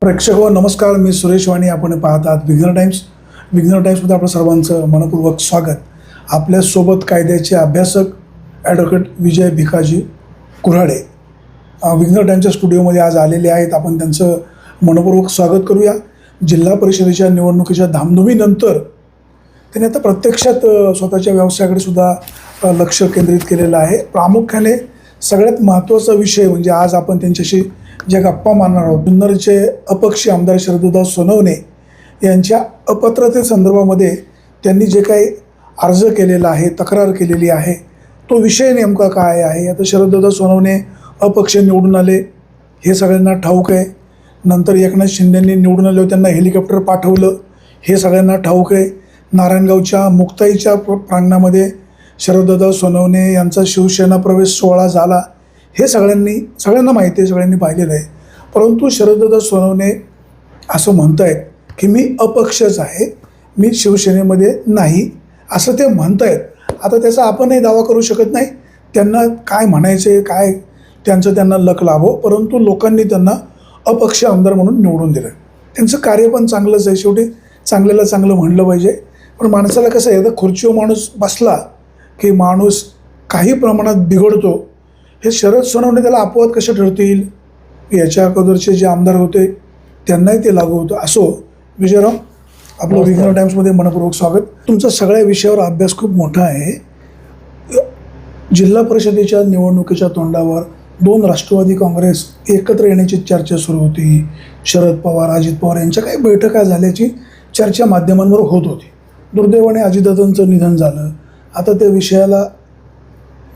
प्रेक्षक हो नमस्कार, मी सुरेश वाणी. आपण पाहत आहात विघ्नर टाइम्स. विघ्नर टाइम्समध्ये आपलं सर्वांचं मनपूर्वक स्वागत. आपल्यासोबत कायद्याचे अभ्यासक ॲडव्होकेट विजय भिकाजी कुऱ्हाडे विघ्नर टाइम्सच्या स्टुडिओमध्ये आज आलेले आहेत. आपण त्यांचं मनपूर्वक स्वागत करूया. जिल्हा परिषदेच्या निवडणुकीच्या धामधुमीनंतर त्यांनी आता प्रत्यक्षात स्वतःच्या व्यवसायाकडे सुद्धा लक्ष केंद्रित केलेलं आहे. प्रामुख्याने सगळ्यात महत्त्वाचा विषय म्हणजे आज आपण त्यांच्याशी ज्या गप्पा मारणार आहोत, जुन्नरचे अपक्ष आमदार शरददादा सोनवणे यांच्या अपात्रतेसंदर्भामध्ये त्यांनी जे काही अर्ज केलेला आहे, तक्रार केलेली आहे, तो विषय नेमका काय आहे. आता शरददादा सोनवणे अपक्ष निवडून आले हे सगळ्यांना ठाऊक आहे. नंतर एकनाथ शिंदेंनी निवडून आल्यावर त्यांना हेलिकॉप्टर पाठवलं हे सगळ्यांना ठाऊक आहे. नारायणगावच्या मुक्ताईच्या प्रांगणामध्ये शरददादा सोनवणे यांचा शिवसेना प्रवेश सोहळा झाला हे सगळ्यांना माहिती आहे, सगळ्यांनी पाहिलेलं आहे. परंतु शरददादा सोनवणे असं म्हणत आहेत की मी अपक्षच आहे, मी शिवसेनेमध्ये नाही असं ते म्हणत आहेत. आता त्याचा आपणही दावा करू शकत नाही. त्यांना काय म्हणायचं आहे, काय त्यांना लक लाभो, परंतु लोकांनी त्यांना अपक्ष आमदार म्हणून निवडून दिलं. त्यांचं कार्य पण चांगलंच आहे. शेवटी चांगल्याला चांगलं म्हणलं पाहिजे. पण माणसाला कसं आहे, एकदा खुर्चीवर माणूस बसला की माणूस काही प्रमाणात बिघडतो. हे शरद सोनवणे त्याला अपवाद कसे ठरतील, याच्या अगोदरचे जे आमदार होते त्यांनाही ते लागू होतं. असो, विजयराव आपलं विघ्नर टाइम्समध्ये मनपूर्वक स्वागत. तुमचा सगळ्या विषयावर अभ्यास खूप मोठा आहे. जिल्हा परिषदेच्या निवडणुकीच्या तोंडावर दोन राष्ट्रवादी काँग्रेस एकत्र येण्याची चर्चा सुरू होती. शरद पवार, अजित पवार यांच्या काही बैठका झाल्याची चर्चा माध्यमांवर होत होती. दुर्दैवाने अजितदादांचं निधन झालं. आता त्या विषयाला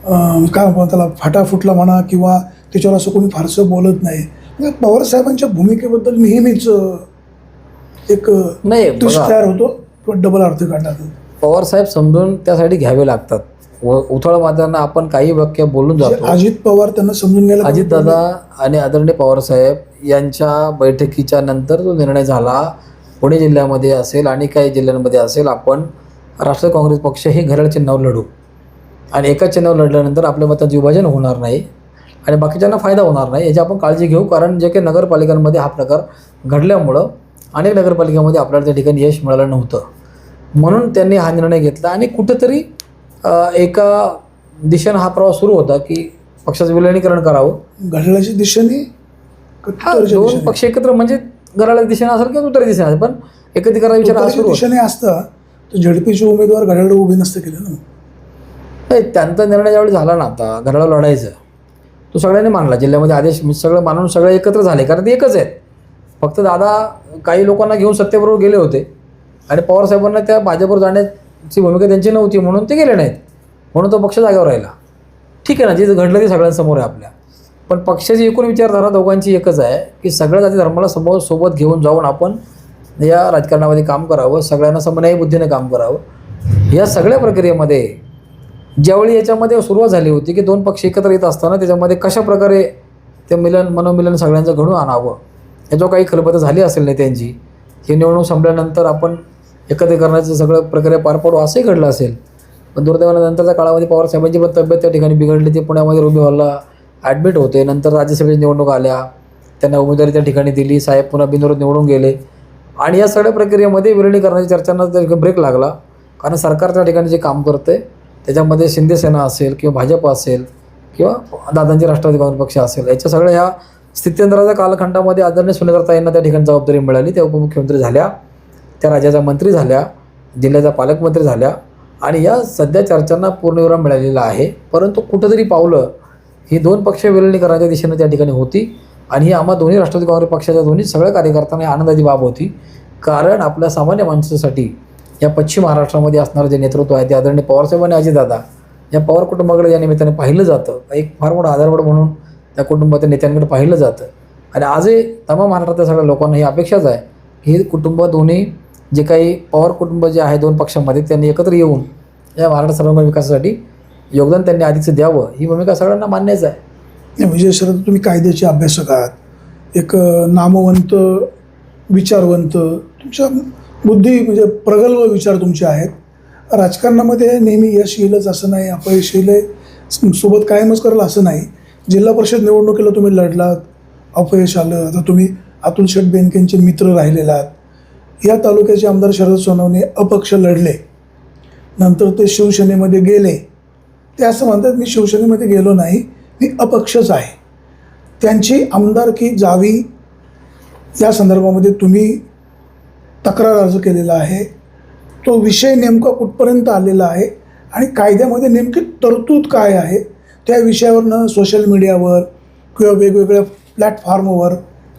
काय म्हणतात त्याला फाटा फुटला म्हणा किंवा त्याच्यावर असं कोणी फारसं बोलत नाही. म्हणजे पवारसाहेबांच्या भूमिकेबद्दल नेहमीच एक तयार होतो किंवा डबल अर्थ काढतात. पवारसाहेब समजून त्यासाठी घ्यावे लागतात. उथळ मातांना आपण काही वाक्य बोलून जातो. अजित पवार त्यांना समजून घ्यायला, अजितदादा आणि आदरणीय पवारसाहेब यांच्या बैठकीच्या नंतर जो निर्णय झाला, पुणे जिल्ह्यामध्ये असेल आणि काही जिल्ह्यांमध्ये असेल, आपण राष्ट्रवादी काँग्रेस पक्ष हे घड्याळ चिन्हावर लढू आणि एका चिन्हावर लढल्यानंतर आपल्या मतांचे विभाजन होणार नाही आणि बाकीच्यांना फायदा होणार नाही याची आपण काळजी घेऊ. कारण जे काही नगरपालिकांमध्ये हा प्रकार घडल्यामुळं अनेक नगरपालिकांमध्ये आपल्याला त्या ठिकाणी यश मिळालं नव्हतं. म्हणून त्यांनी हा निर्णय घेतला आणि कुठंतरी एका दिशेनं हा प्रवास सुरू होता की पक्षाचं विलिनीकरण करावं. घड्याळाच्या दिशेने दोन पक्ष एकत्र म्हणजे घड्याळाच्या दिशेने असेल किंवा दुसऱ्या दिशेने असेल, पण एकत्रीकरणाचा विचार सुरू दिशेने असता तर झडपीचे उमेदवार घड्याळ उभे नसते केलं ना. नाही, त्यांचा निर्णय ज्यावेळी झाला ना आता घड्याळ लढायचं, तो सगळ्यांनी मानला. जिल्ह्यामध्ये आदेश सगळं मानून सगळे एकत्र झाले, कारण ते एकच आहेत. फक्त दादा काही लोकांना घेऊन सत्तेबरोबर गेले होते आणि पवारसाहेबांना त्या भाजपवर जाण्याची भूमिका त्यांची नव्हती म्हणून ते गेले नाहीत, म्हणून तो पक्ष जागेवर राहिला. ठीक आहे ना, जे घडलं ते सगळ्यांसमोर आहे आपल्या. पण पक्षाची एकूण विचारधारा दोघांची एकच आहे की सगळ्या जाती धर्माला सोबत घेऊन जाऊन आपण या राजकारणामध्ये काम करावं, सगळ्यांना समन्वयी बुद्धीने काम करावं. या सगळ्या प्रक्रियेमध्ये ज्यावेळी याच्यामध्ये सुरुवात झाली होती की दोन पक्ष एकत्र येत असताना त्याच्यामध्ये कशा प्रकारे ते मनोमिलन सगळ्यांचं घडून आणावं, याच्यावर काही खलबतं झाली असेल नेत्यांची. ही निवडणूक संपल्यानंतर आपण एकत्रीकरणाचं सगळं प्रक्रिया पार पाडू असंही घडलं असेल. पण दुर्दैवाने नंतरच्या काळामध्ये पवारसाहेबांची पण तब्येत त्या ठिकाणी बिघडली. ते पुण्यामध्ये रुबी हॉलला ॲडमिट होते. नंतर राज्यसभेची निवडणूक आल्या, त्यांना उमेदवारी त्या ठिकाणी दिली. साहेब पुन्हा बिनविरोध निवडून गेले आणि या सगळ्या प्रक्रियेमध्ये विलिनीकरणाच्या चर्चांना ब्रेक लागला. कारण सरकार त्या ठिकाणी जे काम करते त्याच्यामध्ये शिंदेसेना असेल किंवा भाजप असेल किंवा दादांचे राष्ट्रवादी काँग्रेस पक्ष असेल, याच्या सगळ्या ह्या स्थित्यंतराच्या कालखंडामध्ये आदरणीय सुनेत्राताईंना त्या ठिकाणी जबाबदारी मिळाली. त्या उपमुख्यमंत्री झाल्या, त्या राज्याच्या मंत्री झाल्या, जिल्ह्याच्या पालकमंत्री झाल्या आणि या सध्या चर्चांना पूर्णविराम मिळालेला आहे. परंतु कुठंतरी पावलं ही दोन पक्ष विलिनीकरणाच्या दिशेनं त्या ठिकाणी होती आणि ही आम्हा दोन्ही राष्ट्रवादी काँग्रेस पक्षाच्या दोन्ही सगळ्या कार्यकर्त्यांना आनंदाची बाब होती. कारण आपल्या सामान्य माणसासाठी या पश्चिम महाराष्ट्रामध्ये असणारं जे नेतृत्व आहे ते आदरणीय पवारसाहेब आणि अजितदादा या पवार कुटुंबाकडे या निमित्ताने पाहिलं जातं. एक फार मोठा आधारवड म्हणून त्या कुटुंबाच्या नेत्यांकडे पाहिलं जातं आणि आजही तमाम महाराष्ट्रातल्या सगळ्या लोकांना ही अपेक्षाच आहे की हे कुटुंब दोन्ही जे काही पवार कुटुंब जे आहे दोन पक्षांमध्ये त्यांनी एकत्र येऊन या महाराष्ट्र सर्वांगीण विकासासाठी योगदान त्यांनी आधीचं द्यावं, ही भूमिका सगळ्यांना मान्यच आहे. विजय शरद, तुम्ही कायद्याचे अभ्यासक आहात, एक नामवंत विचारवंत, तुमच्या बुद्धी म्हणजे प्रगल्भ विचार तुमचे आहेत. राजकारणामध्ये नेहमी यश येईलच असं नाही, अपयश येईल सोबत कायमच करेल असं नाही. जिल्हा परिषद निवडणुकीला तुम्ही लढलात, अपयश आलं. आता तुम्ही अतुल शेठ बेनकेंचे मित्र राहिलेले आहात. या तालुक्याचे आमदार शरद सोनवणे अपक्ष लढले, नंतर ते शिवसेनेमध्ये गेले. ते असं म्हणतात मी शिवसेनेमध्ये गेलो नाही, मी अपक्षच आहे. त्यांची आमदारकी जावी या संदर्भामध्ये तुम्ही तक्रार अर्ज केलेला आहे. तो विषय नेमका कुठपर्यंत आलेला आहे आणि कायद्यामध्ये नेमकी तरतूद काय आहे त्या विषयावरनं सोशल मीडियावर किंवा वेगवेगळ्या प्लॅटफॉर्मवर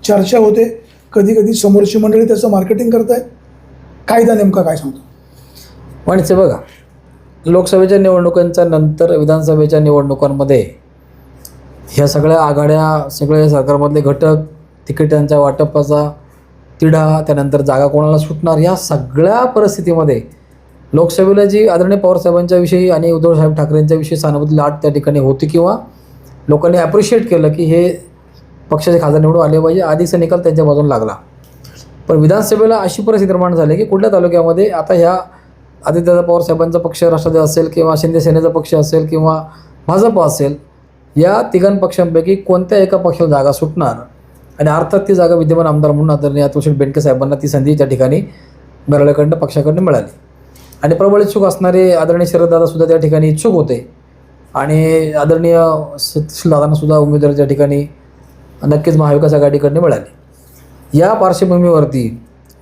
चर्चा होते. कधी कधी समोरची मंडळी त्याचं मार्केटिंग करतायत. कायदा नेमका काय सांगतो? म्हणजे बघा, लोकसभेच्या निवडणुकांच्या नंतर विधानसभेच्या निवडणुकांमध्ये ह्या सगळ्या आघाड्या, सगळे सरकारमधले घटक, तिकिटांच्या वाटपाचा तिढा, त्यानंतर जागा कोणाला सुटणार, या सगळ्या परिस्थितीमध्ये लोकसभेला जी आदरणीय पवारसाहेबांच्या विषयी आणि उद्धवसाहेब ठाकरेंच्या विषयी सहानुभूती लाट त्या ठिकाणी होती किंवा लोकांनी ॲप्रिशिएट केलं की हे पक्षाचे खासदार निवडून आले पाहिजे, आधीचा निकाल त्यांच्या बाजूने लागला. पण विधानसभेला अशी परिस्थिती निर्माण झाली की कुठल्या तालुक्यामध्ये आता ह्या आदित्यदादा पवारसाहेबांचा पक्ष राष्ट्रवादी असेल किंवा शिंदे सेनेचा पक्ष असेल किंवा भाजप असेल, या तिघां पक्षांपैकी कोणत्या एका पक्षाला जागा सुटणार आणि अर्थात ती जागा विद्यमान आमदार म्हणून आदरणीय अतुल शेठ बेनके साहेबांना ती संधी त्या ठिकाणी घराळ्याकडनं पक्षाकडनं मिळाली. आणि प्रबळ इच्छुक असणारे आदरणीय शरददादासुद्धा त्या ठिकाणी इच्छुक होते आणि आदरणीय दादांनासुद्धा उमेदवार त्या ठिकाणी नक्कीच महाविकास आघाडीकडनं मिळाले. या पार्श्वभूमीवरती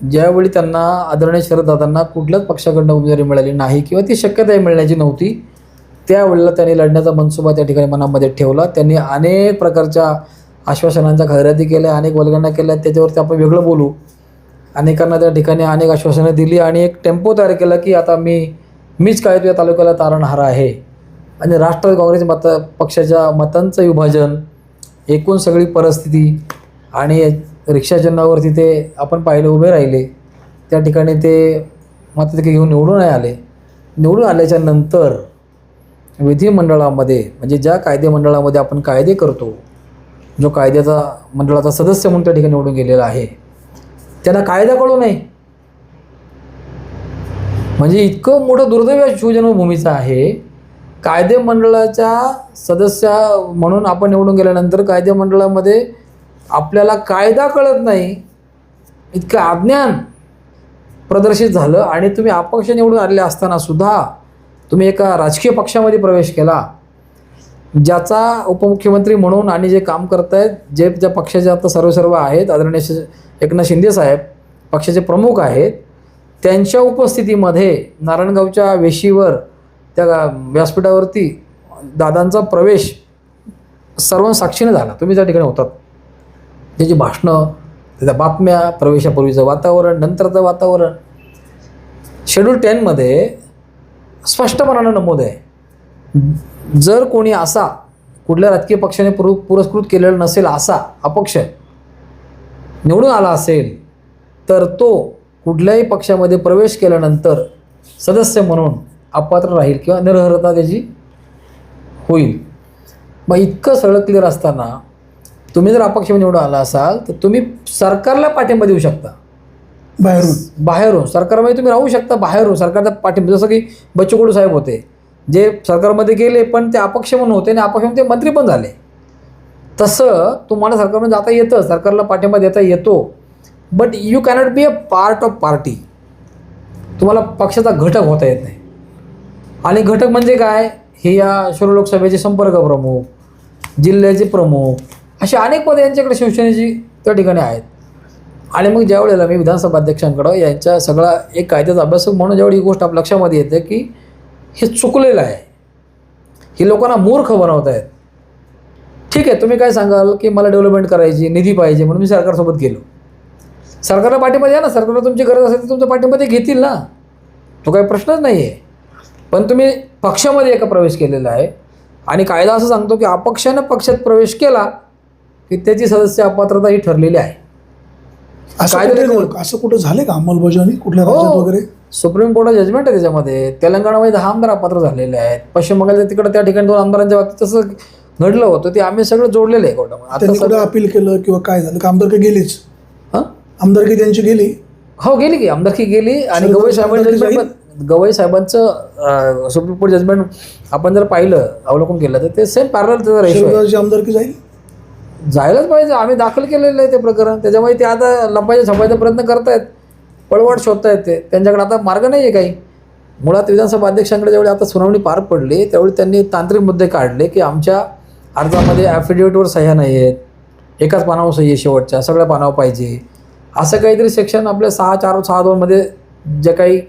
ज्यावेळी त्यांना आदरणीय शरददादांना कुठल्याच पक्षाकडनं उमेदवारी मिळाली नाही किंवा ती शक्यताही मिळण्याची नव्हती, त्यावेळेला त्यांनी लढण्याचा मनसुबा त्या ठिकाणी मनामध्ये ठेवला. त्यांनी अनेक प्रकारच्या आश्वासनांच्या खैराती केल्या, अनेक वल्गना केल्या, त्याच्यावरती आपण वेगळं बोलू. अनेकांना त्या ठिकाणी अनेक आश्वासनं दिली आणि एक टेम्पो तयार केला की आता मीच काय या तालुक्याला तारणहार आहे. आणि राष्ट्रवादी काँग्रेस पक्षाच्या मतांचं विभाजन, एकूण सगळी परिस्थिती आणि रिक्षा चिन्हावरती ते आपण पाहिले उभे राहिले, त्या ठिकाणी ते मत घेऊन निवडून नाही आले. निवडून आल्याच्या नंतर विधिमंडळामध्ये, म्हणजे ज्या कायदेमंडळामध्ये आपण कायदे करतो, जो कायद्याचा मंडळाचा सदस्य म्हणून त्या ठिकाणी निवडून गेलेला आहे, त्यांना कायदा कळू नये. म्हणजे इतकं मोठं दुर्दैव या शिवजन्मभूमीचं आहे. कायदे मंडळाच्या सदस्य म्हणून आपण निवडून गेल्यानंतर कायदे मंडळामध्ये आपल्याला कायदा कळत नाही, इतकं अज्ञान प्रदर्शित झालं. आणि तुम्ही अपक्ष निवडून आलेले असताना सुद्धा तुम्ही एका राजकीय पक्षामध्ये प्रवेश केला, ज्याचा उपमुख्यमंत्री म्हणून आणि जे काम करत आहेत, जे ज्या पक्षाचे आता सर्व आहेत, आदरणीय एकनाथ शिंदे साहेब पक्षाचे प्रमुख आहेत, त्यांच्या उपस्थितीमध्ये नारायणगावच्या वेशीवर त्या व्यासपीठावरती दादांचा प्रवेश सर्व साक्षीने झाला. तुम्ही त्या ठिकाणी होतात. त्याची भाषणं, त्याच्या बातम्या, प्रवेशापूर्वीचं वातावरण, नंतरचं वातावरण. शेड्यूल 10मध्ये स्पष्टपणानं नमूद आहे, जर कोणी असा कुठल्या राजकीय पक्षाने पुरस्कृत केलेला नसेल असा अपक्ष निवडून आला असेल तर तो कुठल्याही पक्षामध्ये प्रवेश केल्यानंतर सदस्य म्हणून अपात्र राहील किंवा निरर्हता त्याची होईल. मग इतकं सगळं क्लिअर असताना तुम्ही जर अपक्ष निवडून आला असाल तर तुम्ही सरकारला पाठिंबा देऊ शकता. बाहेरून सरकारमध्ये तुम्ही राहू शकता, बाहेरून सरकारचा पाठिंबा. जसं की बच्चू कडू साहेब होते, जे सरकारमध्ये गेले पण ते अपक्ष म्हणून होते आणि अपक्ष म्हणून ते मंत्री पण झाले. तसं तुम्हाला सरकारमध्ये जाता येतं, सरकारला पाठिंबा देता येतो, but you cannot be a part of party. तुम्हाला पक्षाचा घटक होता येत नाही. आणि घटक म्हणजे काय, हे या शिरूर लोकसभेचे संपर्क प्रमुख, जिल्ह्याचे प्रमुख, अशी अनेक पदे यांच्याकडे शिवसेनेची त्या ठिकाणी आहेत. आणि मग ज्या वेळेला मी विधानसभा अध्यक्षांकडं यांच्या सगळा एक कायद्याचा अभ्यासक म्हणून ज्यावेळी ही गोष्ट आपल्या लक्षामध्ये येते की हे चुकलेलं आहे, ही लोकांना मूर्ख बनवत आहेत. ठीक आहे, तुम्ही काय सांगाल की मला डेव्हलपमेंट करायची, निधी पाहिजे, म्हणून मी सरकारसोबत गेलो. सरकारला पाठिंबा द्या ना, सरकारला तुमची गरज असेल तर तुमचा पाठिंबा ते घेतील ना, तो काही प्रश्नच नाही आहे. पण तुम्ही पक्षामध्ये एका प्रवेश केलेला आहे आणि कायदा असं सांगतो की अपक्षानं पक्षात प्रवेश केला की त्याची सदस्य अपात्रता ही ठरलेली आहे. असं कुठं झाले का अंमलबजावणी कुठल्या राज्यात वगैरे? सुप्रीम कोर्टात जजमेंट आहे त्याच्यामध्ये. तेलंगणामध्ये 10 आमदार अपात्र झालेले आहेत. पश्चिम बंगालच्या तिकडे त्या ठिकाणी 2 आमदारांच्या बाबतीत तसं घडलं होतं. ते आम्ही सगळं जोडलेलं आहे कोर्टामध्ये. त्यांनी कुठं अपील केलं किंवा काय झालं का? आमदारकी गेलीच. हां, आमदारकी त्यांची गेली. हो, गेली की आमदारकी गेली. आणि गवई साहेबांचं सुप्रीम कोर्ट जजमेंट आपण जर पाहिलं, अवलोकन केलं तर ते सेम पॅरलल त्याचा रेशो आहे. आमदारकी जाईल. जायलाच पाहिजे. आम्ही दाखल केलेलं आहे ते प्रकरण. त्याच्यामुळे ते आता लपायचा छपायचा प्रयत्न करतायत, पळवाट शोधतायत. ते त्यांच्याकडे आता मार्ग नाही आहे काही. मुळात विधानसभा अध्यक्षांकडे ज्यावेळी आता सुनावणी पार पडली त्यावेळी त्यांनी तांत्रिक मुद्दे काढले की आमच्या अर्जामध्ये ॲफिडेविटवर सह्या नाही आहेत, एकाच पानावर सही आहे, शेवटच्या सगळ्या पानावर पाहिजे, असं काहीतरी सेक्शन आपल्या 6(4)(6)(2)मध्ये जे काही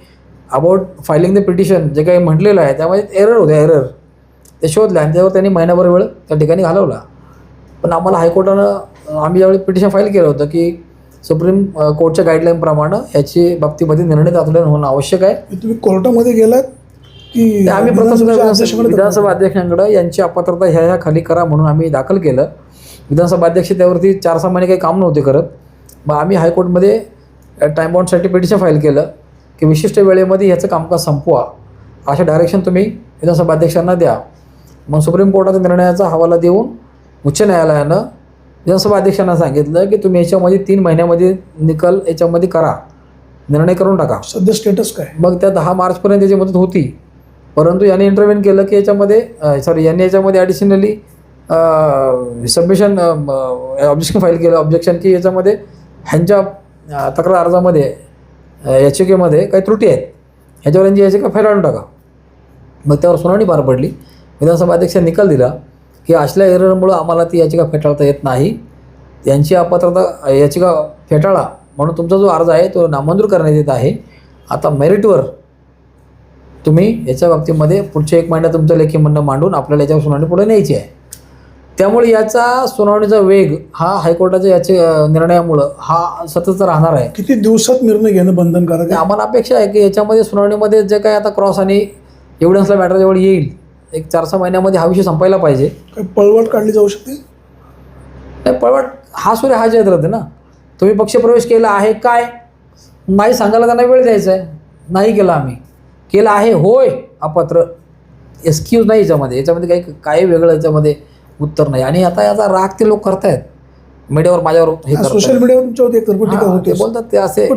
अबाउट फायलिंग द पिटिशन जे काही म्हटलेलं आहे त्यामध्ये एरर होते. एरर ते शोधले आणि त्यावर त्यांनी महिनाभर वेळ त्या ठिकाणी घालवला. पण आम्हाला हायकोर्टानं आम्ही ज्यावेळी पिटिशन फाईल केलं होतं की सुप्रीम कोर्टच्या गाईडलाईनप्रमाणे याची बाबतीमध्ये निर्णय तातडीने होणं आवश्यक आहे. तुम्ही कोर्टामध्ये गेलात की ते आम्ही प्रथम विधानसभा विधानसभा अध्यक्षांकडे यांची अपात्रता ह्या खाली करा म्हणून आम्ही दाखल केलं. विधानसभा अध्यक्ष त्यावरती 4-6 महिने काही काम नव्हते करत. मग आम्ही हायकोर्टमध्ये टाईम बाउंडसाठी पिटिशन फाईल केलं की विशिष्ट वेळेमध्ये ह्याचं कामकाज संपवा, अशा डायरेक्शन तुम्ही विधानसभा अध्यक्षांना द्या. मग सुप्रीम कोर्टाच्या निर्णयाचा हवाला देऊन उच्च न्यायालयानं विधानसभा अध्यक्षांना सांगितलं की तुम्ही याच्यामध्ये 3 महिन्यामध्ये निकाल याच्यामध्ये करा, निर्णय करून टाका. सध्या स्टेटस काय? मग त्या 10 मार्चपर्यंत याची मुदत होती. परंतु यांनी इंटरव्हेन केलं की याच्यामध्ये यांनी याच्यामध्ये ॲडिशनली सबमिशन ऑब्जेक्शन फाईल केलं. ऑब्जेक्शन की याच्यामध्ये ह्यांच्या तक्रार अर्जामध्ये याचिकेमध्ये काही त्रुटी आहेत, ह्याच्यावर यांची याचिका फेटाळून टाका. मग त्यावर सुनावणी पार पडली. विधानसभा अध्यक्षांनी निकाल दिला की असल्या एररमुळं आम्हाला ती याचिका फेटाळता येत नाही, यांची अपात्रता याचिका फेटाळा म्हणून तुमचा जो अर्ज आहे तो नामंजूर करण्यात येत आहे. आता मेरिटवर तुम्ही याच्या बाबतीमध्ये पुढच्या 1 महिन्यात तुमचं लेखी म्हणणं मांडून आपल्याला याच्यावर सुनावणी पुढे न्यायची आहे. त्यामुळे याचा सुनावणीचा वेग हा हायकोर्टाच्या याच्या निर्णयामुळं हा सतत राहणार आहे. किती दिवसात निर्णय घेणं बंधनकारक आहे? आम्हाला अपेक्षा आहे की याच्यामध्ये सुनावणीमध्ये जे काही आता क्रॉस आणि एव्हिडन्सला मॅटर जेवढं येईल 1-4-6 महिन्यामध्ये हा विषय संपायला पाहिजे. काही पळवाट काढली जाऊ शकते? नाही, पळवाट हा सूर्य हा जयत राहते ना. तुम्ही पक्षप्रवेश केला आहे काय नाही सांगायला त्यांना वेळ द्यायचा आहे. नाही केला आम्ही, केलं आहे होय अपात्र, एक्सक्यूज नाही याच्यामध्ये काही वेगळं याच्यामध्ये उत्तर नाही. आणि आता याचा राग ते लोक करतायत मीडियावर, माझ्यावर हे करतात, सोशल मीडियावर तुमच्यावरती एक टीका ते होते. बोलतात ते असे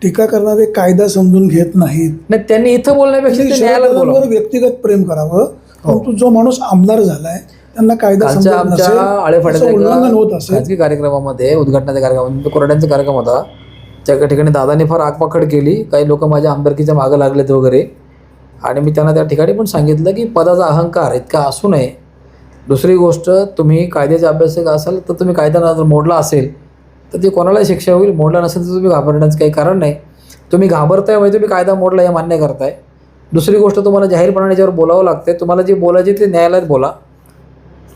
टीका करणारे कायदा समजून घेत नाहीत. नाही, त्यांनी इथं बोलण्यापेक्षा ते न्यायालयात बोलावं. व्यक्तिगत प्रेम करावं. परंतु जो माणूस आमदार झालाय त्यांना कायदा आमच्या उल्लंघन होत असेल. खाजगी कार्यक्रमामध्ये उद्घाटनाच्या कार्यक्रमामध्ये कोरड्यांचा कार्यक्रम होता, त्या ठिकाणी दादांनी फार आगपाखड केली. काही लोक माझ्या आमदारकीच्या मागं लागलेत वगैरे, आणि मी त्यांना त्या ठिकाणी पण सांगितलं की पदाचा अहंकार इतका असू नये. दुसरी गोष्ट, तुम्ही कायद्याचे अभ्यासक असाल तर तुम्ही कायदा जर मोडला असेल तर ते कोणालाही शिक्षा होईल, मोडला नसेल तर तुम्ही घाबरण्याचं काही कारण नाही. तुम्ही घाबरताय म्हणजे तुम्ही कायदा मोडला हे मान्य करताय. दुसरी गोष्ट, तुम्हाला जाहीरपणाने याच्यावर बोलावं लागते. तुम्हाला जे बोलायचे ते न्यायालयात बोला,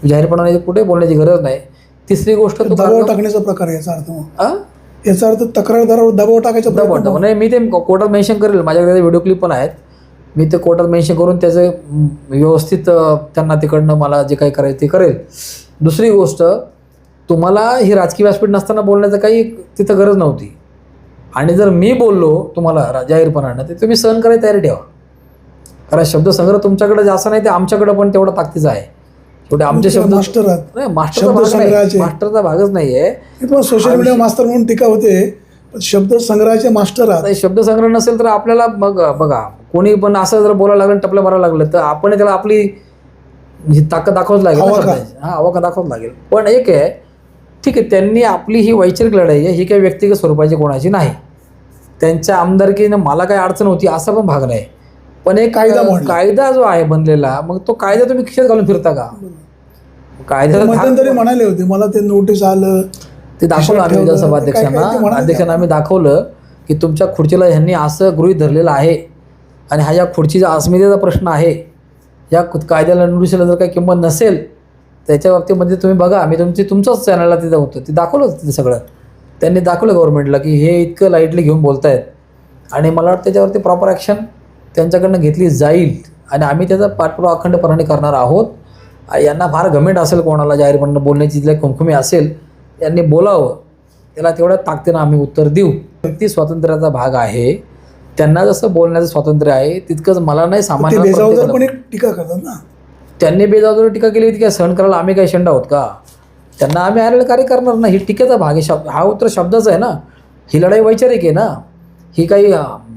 जाहीरपणाने कुठे बोलण्याची गरज नाही. तिसरी गोष्ट, दबाव टाकण्याचा प्रकार याचा अर्थ याचा अर्थ तक्रारदारावर दबाव टाकायचा दबाव नाही. मी ते कोर्टात मेन्शन करेल, माझ्याकडे व्हिडिओ क्लिप पण आहेत. मी ते कोर्टात मेन्शन करून त्याचं व्यवस्थित त्यांना तिकडनं मला जे काही करायचं ते करेल. दुसरी गोष्ट, तुम्हाला ही राजकीय व्यासपीठ नसताना बोलण्याचं काही तिथं गरज नव्हती. आणि जर मी बोललो तुम्हाला जाहीरपणानं, तर तुम्ही सहन करायची तयारी ठेवा. कारण शब्दसंग्रह तुमच्याकडे जास्त नाही, ते आमच्याकडे पण तेवढा ताकदीचा आहे. शेवटी आमचे शब्द नाही, मास्टरचा भागच नाही आहे. सोशल मीडिया मास्टर म्हणून टीका होते, शब्दसंग्रहाचे मास्टर आहात. शब्दसंग्रह नसेल तर आपल्याला मग बघा, कोणी पण असं जर बोलायला लागलं, टपल्या मारायला लागलं तर आपण त्याला आपली ताकद दाखवच लागेल, आवाका दाखवच लागेल. पण एक आहे, ठीक आहे, त्यांनी आपली ही वैचारिक लढाई आहे, ही काही व्यक्तिगत स्वरूपाची कोणाची नाही. त्यांच्या आमदारकीनं मला काही अडचण होती असा पण भाग नाही. पण एक कायदा जो आहे बनलेला, मग तो कायदा तुम्ही खिशात घालून फिरता का? कायदा मध्यंतरी म्हणाले होते मला ते नोटीस आलं, ते दाखवलं आम्ही विधानसभा अध्यक्षांना आम्ही दाखवलं की तुमच्या खुर्चीला ह्यांनी असं गृहीत धरलेलं आहे आणि हा या खुर्चीचा अस्मितेचा प्रश्न आहे. या कायद्याला नोटीसला जर काही किंमत नसेल त्याच्या बाबतीमध्ये तुम्ही बघा, आम्ही तुमच्याच चॅनलला तिथं होतं, ते दाखवलं तिथे सगळं. त्यांनी दाखवलं गव्हर्नमेंटला की हे इतकं लाईटली घेऊन बोलतायत. आणि मला वाटतं त्याच्यावरती प्रॉपर ॲक्शन त्यांच्याकडनं घेतली जाईल आणि आम्ही त्याचा पाठपुरावा अखंडपणाने करणार आहोत. यांना फार घमेंट असेल, कोणाला जाहीरपणे बोलण्याची जिथल्या खुमखुमी असेल, यांनी बोलावं, त्याला तेवढ्या ताकदीनं आम्ही उत्तर देऊ. व्यक्ती स्वातंत्र्याचा भाग आहे, त्यांना जसं बोलण्याचं स्वातंत्र्य आहे तितकंच मला नाही. सामान्य टीका करतात ना, त्यांनी बेजावदार टीका केली होती, काय सहन करायला आम्ही काही शंड आहोत का? त्यांना आम्ही आलेलं कार्य करणार ना. ही टीकेचा भाग आहे, हा उत्तर शब्दाचा आहे ना. ही लढाई वैचारिक आहे ना, ही काही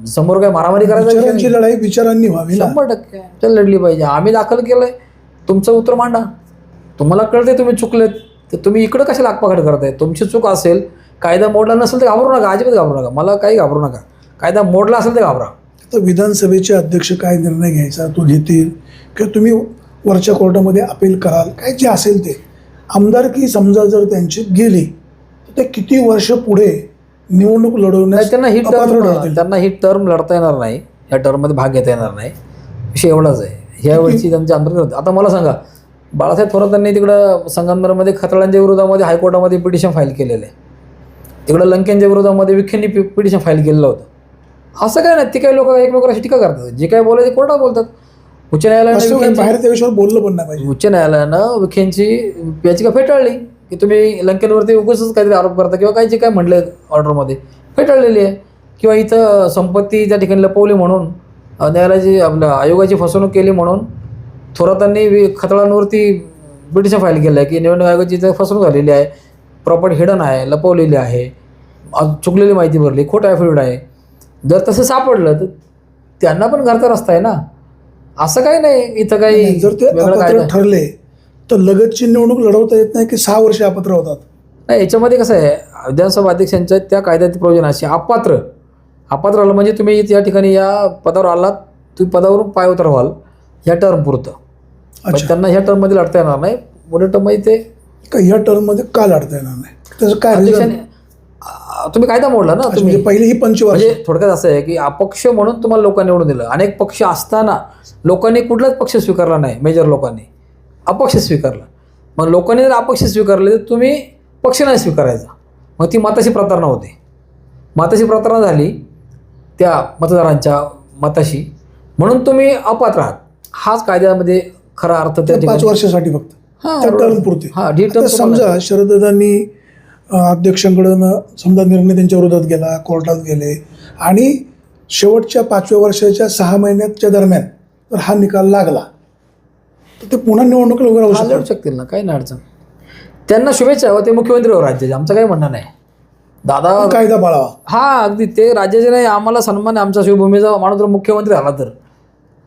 समोर काय मारामारी करायची लढाई विचारांनी व्हावी, 100% लढली पाहिजे. आम्ही दाखल केलंय, तुमचं उत्तर मांडा. तुम्हाला कळते तुम्ही चुकलेत, तर तुम्ही इकडं कशाला आगपाखड करताय? तुमची चूक असेल, कायदा मोडला नसेल तर घाबरू नका, अजिबात घाबरू नका, मला काही घाबरू नका. कायदा मोडला असेल तर घाबरा. तर विधानसभेचे अध्यक्ष काय निर्णय घ्यायचा तो घेतील किंवा तुम्ही वरच्या कोर्टामध्ये अपील कराल, काय जे असेल ते. आमदारकी समजा जर त्यांची गेली तर ते किती वर्ष पुढे निवडणूक लढवण्यास त्यांना ही अपात्र ठरतील. टर्म त्यांना ही टर्म लढता येणार नाही, या टर्ममध्ये भाग घेता येणार नाही. विषय एवढाच आहे. ह्या वेळची त्यांची आंदोलन. आता मला सांगा, बाळासाहेब थोरातांनी तिकडं संगमनेरमध्ये खताळांच्या विरोधामध्ये हायकोर्टामध्ये पिटिशन फाईल केलेलं आहे. तिकडं लंकेंच्या विरोधामध्ये विखेंनी पिटिशन फाईल केलेलं होतं. असं काय नाही, ते काही लोक एकमेकांवर अशी टीका करतात. जे काय बोलायचे कोर्टात बोलतात. उच्च न्यायालयानं बाहेर त्या विषयावर बोललं पण नाही पाहिजे. उच्च न्यायालयानं विखेंची याचिका फेटाळली की तुम्ही लंकेंवरती उगाचच काहीतरी आरोप करता किंवा काही जे काय म्हटले ऑर्डरमध्ये फेटाळलेली आहे. किंवा इथं संपत्ती त्या ठिकाणी लपवली म्हणून न्यायालयाची आपल्या आयोगाची फसवणूक केली म्हणून थोरातांनी खताळांवरती पिटिशन फाईल केलं आहे की निवडणूक आयोगाची इथं फसवणूक झालेली आहे, प्रॉपर्टी हिडन आहे, लपवलेली आहे, चुकलेली माहिती भरली, खोटं ॲफिडेविट आहे. जर तसं सापडलं तर त्यांना पण घरचा रस्ता आहे ना. असं काही नाही इथं काही जर ते वेगळं काय अपात्र ठरले तर लगतची निवडणूक लढवता येत नाही की 6 वर्ष अपात्र होतात. नाही. याच्यामध्ये कसं आहे, विधानसभा अध्यक्षांच्या त्या कायद्याची प्रोविजन अशी अपात्र आलं म्हणजे तुम्ही या ठिकाणी या पदावर आलात, तुम्ही पदावरून पाय उतर व्हाल ह्या टर्म पुरतं. त्यांना ह्या टर्ममध्ये लढता येणार नाही. पुढे टर्ममध्ये ते का ह्या टर्ममध्ये का लढता येणार नाही? त्याचं काय reason? तुम्ही कायदा मोडला ना. तुम्ही म्हणजे पहिली ही 25 वर्ष म्हणजे थोडक्यात असं आहे की अपक्ष म्हणून तुम्हाला लोकांनी निवडून दिलं. अनेक पक्ष असताना लोकांनी कुठलाच पक्ष स्वीकारला नाही. मेजर लोकांनी अपक्ष स्वीकारला. मग लोकांनी जर अपक्ष स्वीकारले तर तुम्ही पक्ष नाही स्वीकारायचा. मग ती मताशी प्रतारणा होते. मताशी प्रतारणा झाली त्या मतदारांच्या मताशी, म्हणून तुम्ही अपात्र आहात. हाच कायद्यामध्ये खरा अर्थ त्या 5 वर्षासाठी फक्त त्या टर्म पुरते. टर्म समजा शरददादांनी अध्यक्षांकडून समजा निर्णय त्यांच्या विरोधात गेला, कोर्टात गेले आणि शेवटच्या 5व्या वर्षाच्या 6 महिन्याच्या दरम्यान जर हा निकाल लागला तर ते पुन्हा निवडणुकीला उभे राहू लढू शकतील ना, काही नाही अडचण. त्यांना शुभेच्छा. ते मुख्यमंत्री हो राज्याचे, आमचं काही म्हणणं नाही. दादा कायदा पाळावा. हा अगदी ते राज्याचे नाही, आम्हाला सन्मान आहे. आमच्या शिवभूमीचा माणूस जर मुख्यमंत्री झाला तर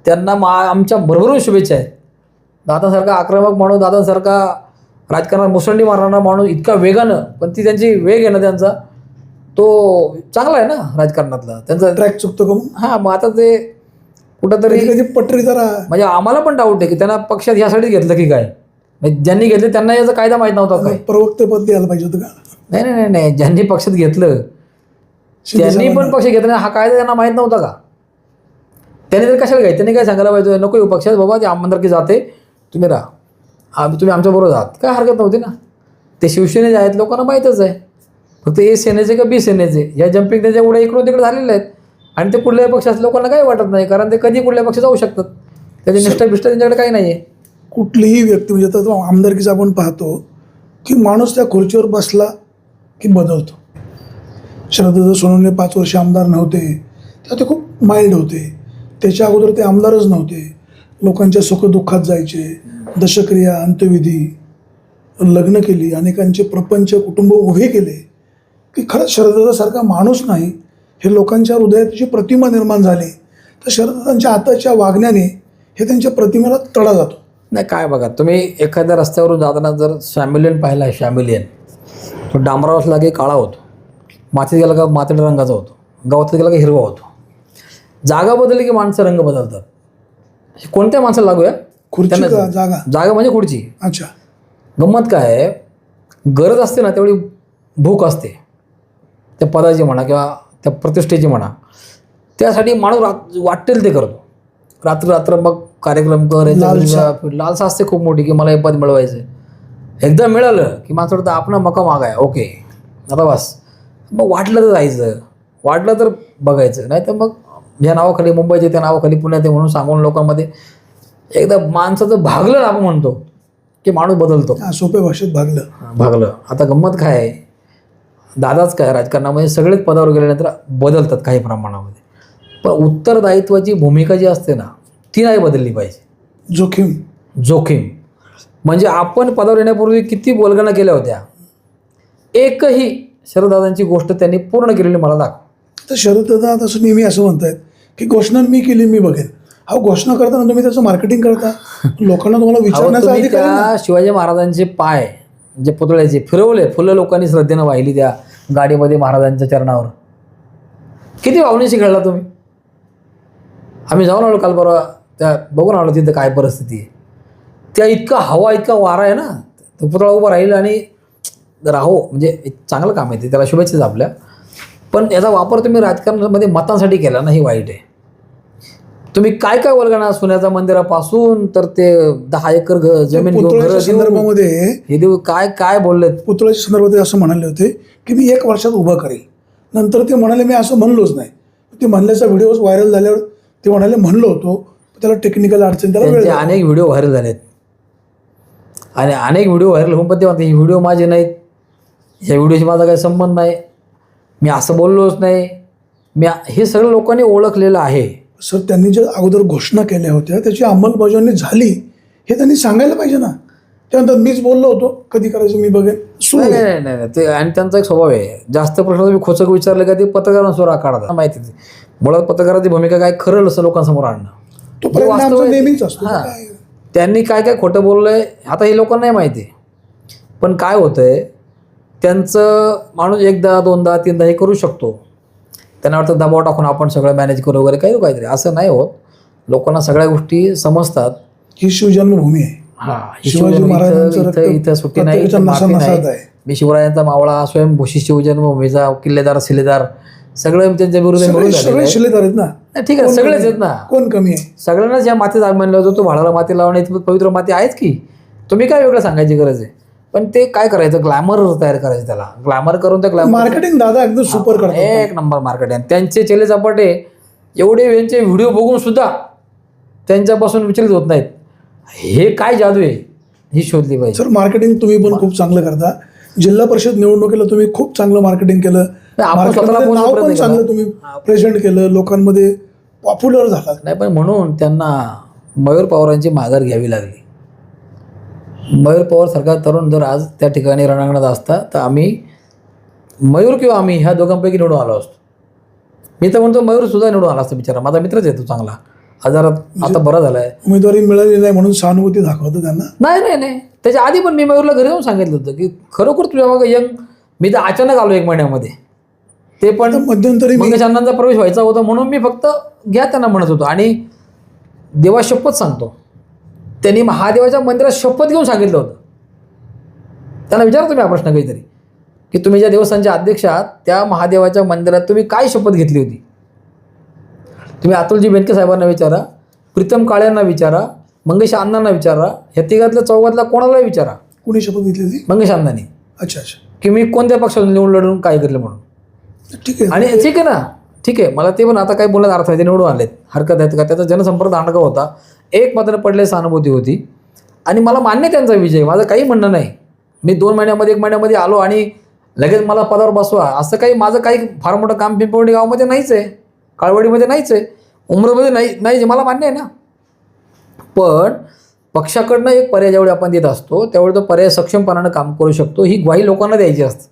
त्यांना आमच्या भरभरून शुभेच्छा आहेत. दादासारखा आक्रमक माणूस, दादासारखा राजकारणात मुसंडी मारणारा माणूस इतका वेगानं, पण ती त्यांची वेग आहे ना त्यांचा, तो चांगला आहे ना राजकारणातला त्यांचा ट्रॅक चुकतो का मग? हां. मग आता ते कुठंतरी कधी पटरी जरा म्हणजे आम्हाला पण डाऊट आहे की त्यांना पक्षात ह्यासाठीच घेतलं की काय. म्हणजे ज्यांनी घेतलं त्यांना याचा कायदा माहीत नव्हता काय. प्रवक्तेपद द्यायला पाहिजे होतं का? नाही नाही नाही नाही ज्यांनी पक्षात घेतलं त्यांनी पण पक्ष घेतला हा कायदा त्यांना माहीत नव्हता का? त्यांनी तर कशाला घ्यायचं? त्यांनी काय सांगायला पाहिजे, नको येऊ पक्षात बाबा, ते आमदारकी जाते, तुम्ही राहा, तुम्ही आमच्याबरोबर आहात, काय हरकत नव्हती ना. ते शिवसेनेचे आहेत, लोकांना माहीतच आहे. फक्त ए सेनेचे का बी सेनेचे ह्या जम्पिंग त्यांच्या उड्या इकडून तिकडे झालेल्या आहेत. आणि ते कुठल्याही पक्षात लोकांना काही वाटत नाही, कारण ते कधी कुठल्या पक्षात जाऊ शकतात. त्याची निष्ठा बिष्ठा त्यांच्याकडे काही नाही आहे. कुठलीही व्यक्ती म्हणजे आता तो आमदारकीचा आपण पाहतो की माणूस त्या खुर्चीवर बसला की बदलतो. शरददादा सोनवणे 5 वर्ष आमदार नव्हते तेव्हा ते खूप माइल्ड होते. त्याच्या अगोदर ते आमदारच नव्हते. लोकांच्या सुखदुःखात जायचे, दशक्रिया, अंत्यविधी, लग्न केली, अनेकांचे प्रपंच कुटुंब उभे केले. की खरंच शरददादासारखा माणूस नाही हे लोकांच्या हृदयाची प्रतिमा निर्माण झाली. तर शरददादांच्या आताच्या वागण्याने हे त्यांच्या प्रतिमेला तडा जातो. नाही काय बघा, तुम्ही एखाद्या रस्त्यावरून जाताना जर शॅमिलियन पाहिला आहे, शॅमिलियन तो डांबरावर असला की काळा होतो, मातीत गेला का मातीच्या रंगाचा होतो, गवतात गेला का हिरवा होतो. जागा बदलली की माणसं रंग बदलतात. कोणत्या माणसाला लागू या खुर्ची का जागा? जागा म्हणजे खुर्ची. अच्छा. गंमत काय आहे, गरज असते ना तेवढी भूक असते त्या पदाची म्हणा किंवा त्या प्रतिष्ठेची म्हणा. त्यासाठी माणूस वाटेल ते करतो. रात्र मग कार्यक्रम कर, लालसा असते खूप मोठी की मला हे पद मिळवायचं. एकदा मिळालं की माणसं वाटतं आपण मका मागाय, ओके आता बस. मग वाटलं तर जायचं, वाटलं तर बघायचं, नाही तर मग ह्या नावाखाली मुंबईचे, त्या नावाखाली पुण्यात म्हणून सांगून लोकांमध्ये एकदा माणसाचं भागलं ना आपण म्हणतो की माणूस बदलतो. सोप्या भाषेत भागलं. आता गंमत काय आहे, दादाच काय राजकारणामध्ये सगळेच पदावर गेल्यानंतर बदलतात काही प्रमाणामध्ये, पण उत्तरदायित्वाची भूमिका जी असते ना ती नाही बदलली पाहिजे. जोखीम म्हणजे आपण पदावर येण्यापूर्वी किती बोलगणा केल्या होत्या, एकही शरददादांची गोष्ट त्यांनी पूर्ण केलेली मला दाखव. तर शरददादा तसं नेहमी असं म्हणतायत की घोषणा मी केली मी बघेन, अहो घोषणा करताना तुम्ही त्याचं मार्केटिंग करता, लोकांना तुम्हाला अहो, विचारण्याचा तुम्ही अधिकार आहे ना. त्या शिवाजी महाराजांचे पाय जे पुतळ्याचे फिरवले, फुलं लोकांनी श्रद्धेनं वाहिली त्या गाडीमध्ये महाराजांच्या चरणावर. किती भावनेशी खेळला तुम्ही. आम्ही जाऊन आलो काल परवा, त्या बघून आलो तिथं काय परिस्थिती आहे. त्या इतका हवा इतका वारा आहे ना, तो पुतळा उभा राहील आणि राहो, म्हणजे एक चांगलं काम आहे ते, त्याला शुभेच्छा आपल्या. पण याचा वापर तुम्ही राजकारणामध्ये मतांसाठी केला ना, हे वाईट आहे. तुम्ही काय काय वल्गणा, सोन्याच्या मंदिरापासून तर ते 10 एकर जमीन घेऊन पुतळ्याच्या घरं देऊ, संदर्भामध्ये हे देऊ, काय काय बोललेत. पुतळ्याच्या संदर्भात असं म्हणाले होते की मी 1 वर्षात उभं करेल. नंतर ते म्हणाले मी असं म्हणलोच नाही. ते म्हणल्याचा व्हिडिओ व्हायरल झाल्यावर ते म्हणाले म्हणलो होतो, त्याला टेक्निकल अडचण, त्याला वेळ त्यांचे लागला. अनेक व्हिडिओ व्हायरल झालेत आणि अनेक व्हिडिओ व्हायरल होऊन पण ते म्हणते ही व्हिडिओ माझे नाहीत, ह्या व्हिडिओशी माझा काही संबंध नाही, मी असं बोललोच नाही. हे सगळं लोकांनी ओळखलेलं आहे. सर त्यांनी ज्या अगोदर घोषणा केल्या होत्या त्याची अंमलबजावणी झाली हे त्यांनी सांगायला पाहिजे ना. त्यानंतर मीच बोललो होतो कधी करायचं मी बघेन सुरू नाही आहे. नाही नाही नाही, ते आणि त्यांचा एक स्वभाव आहे, जास्त प्रश्न तुम्ही खोचक विचारले का ते पत्रकारांसमोर काढतात. माहिती आहे, मुळात पत्रकाराची भूमिका काय खरं असं लोकांसमोर आणणं. तो जे प्रयत्न वास्तव आमचा आहे ते- नेहमीच असतो. हां. काय? त्यांनी काय काय खोटं बोललंय आता हे लोकांना नाही माहिती. पण काय होतंय, त्यांचं माणूस एकदा दोनदा तीनदा हे करू शकतो, त्यांना वाटतं दबाव टाकून आपण सगळं मॅनेज करू वगैरे काहीतरी. असं नाही होत. लोकांना सगळ्या गोष्टी समजतात. ही शिवजन्मभूमी आहे. शिवाजी महाराजांचं रक्त इथं सुट्टी नाही, प्रत्येकाच्या इथं माफी नसानसात नाही. आहे. मी शिवरायांचा मावळा, स्वयंभूषी शिवजन्मभूमीचा किल्लेदार शिलेदार सगळं त्यांच्या विरुद्ध मिळून सगळे झालेलं सगळे आहे. शिलेदार आहेत ना. नाही, ठीक आहे, कोण सगळेच कमी आहेत ना. आहे? कोण कमी आहे? सगळ्यांनाच या मातीचा अभिमान लावतो. तो भाडाला माती लावणं इतकं पवित्र माती आहेच की. तुम्ही काय वेगळं सांगायची गरज आहे. पण ते काय करायचं, ग्लॅमर तयार करायचं, त्याला ग्लॅमर करून त्या ग्लॅमर मार्केटिंग दादा एकदम सुपर करतात. एक नंबर मार्केट आहे. त्यांचे चेले चपाटे एवढे यांचे व्हिडिओ बघून सुद्धा त्यांच्यापासून विचलित होत नाहीत. हे काय जादू आहे ही शोधली पाहिजे. सर मार्केटिंग तुम्ही पण खूप चांगलं करता. जिल्हा परिषद निवडणुकीला तुम्ही खूप चांगलं मार्केटिंग केलं. आपण स्वतःला मार्केटमध्ये पोहोचू नाव प्रयत्न पण चांगलं केला. तुम्ही प्रेझेंट केलं, लोकांमध्ये पॉप्युलर झाला. नाही, पण म्हणून त्यांना मयूर पवारांची माघार घ्यावी लागली. मयूर पवार सारखा तरुण जर आज त्या ठिकाणी रणांगणात असता तर आम्ही मयूर किंवा आम्ही ह्या दोघांपैकी निवडून आलो असतो. मी तर म्हणतो मयूर सुद्धा निवडून आला असतो, बिचारा माझा मित्रच आहे तो चांगला. आजारात आता बरा झालाय. उमेदवारी मिळाली नाही म्हणून सहानुभूती दाखवतो त्यांना. नाही नाही नाही, त्याच्या आधी पण मी मयूरला घरी येऊन सांगितलं होतं की खरोखर तुझ्या मग यंग, मी तर अचानक आलो 1 महिन्यामध्ये, ते पण आता मध्यंतरी मी मंगेश अण्णांचा प्रवेश व्हायचा होता म्हणून मी फक्त घ्या त्यांना म्हणत होतो. आणि देवा शपथ सांगतो, त्यांनी महादेवाच्या मंदिरात शपथ घेऊन सांगितलं होतं. त्यांना विचारा तुम्ही हा प्रश्न काहीतरी, की तुम्ही ज्या देवस्थानच्या अध्यक्ष आहात त्या महादेवाच्या मंदिरात तुम्ही काय शपथ घेतली होती. तुम्ही अतुलजी बेनके साहेबांना विचारा, प्रीतम काळ्यांना विचारा, मंगेश अण्णांना विचारा, ह्या तिघातल्या चौघातल्या कोणालाही विचारा. कुणी शपथ घेतली होती? मंगेश अण्णांनी, अच्छा अच्छा, की मी कोणत्या पक्षातून निवडून लढून काय केलं म्हणून. ठीक आहे. आणि ठीक आहे ना, ठीक आहे, मला ते पण आता काही बोलण्यात अर्थ नाही, ते निवडून आलेत, हरकत आहेत का. त्याचा जनसंपर्क दांडगा होता, एक मात्र पडले सहानुभूती होती. आणि मला मान्य त्यांचा विजय, माझं काही म्हणणं नाही. मी 2 महिन्यामध्ये 1 महिन्यामध्ये आलो आणि लगेच मला पदावर बसवा असं काही माझं काही फार मोठं काम पिंपवणी गावामध्ये नाहीच आहे, काळवडीमध्ये नाहीच आहे, उमरमध्ये नाही, मला मान्य आहे ना. पण पक्षाकडनं एक पर्याय ज्यावेळी आपण देत असतो त्यावेळी तो पर्याय सक्षमपणानं काम करू शकतो, ही ग्वाही लोकांना द्यायची असते.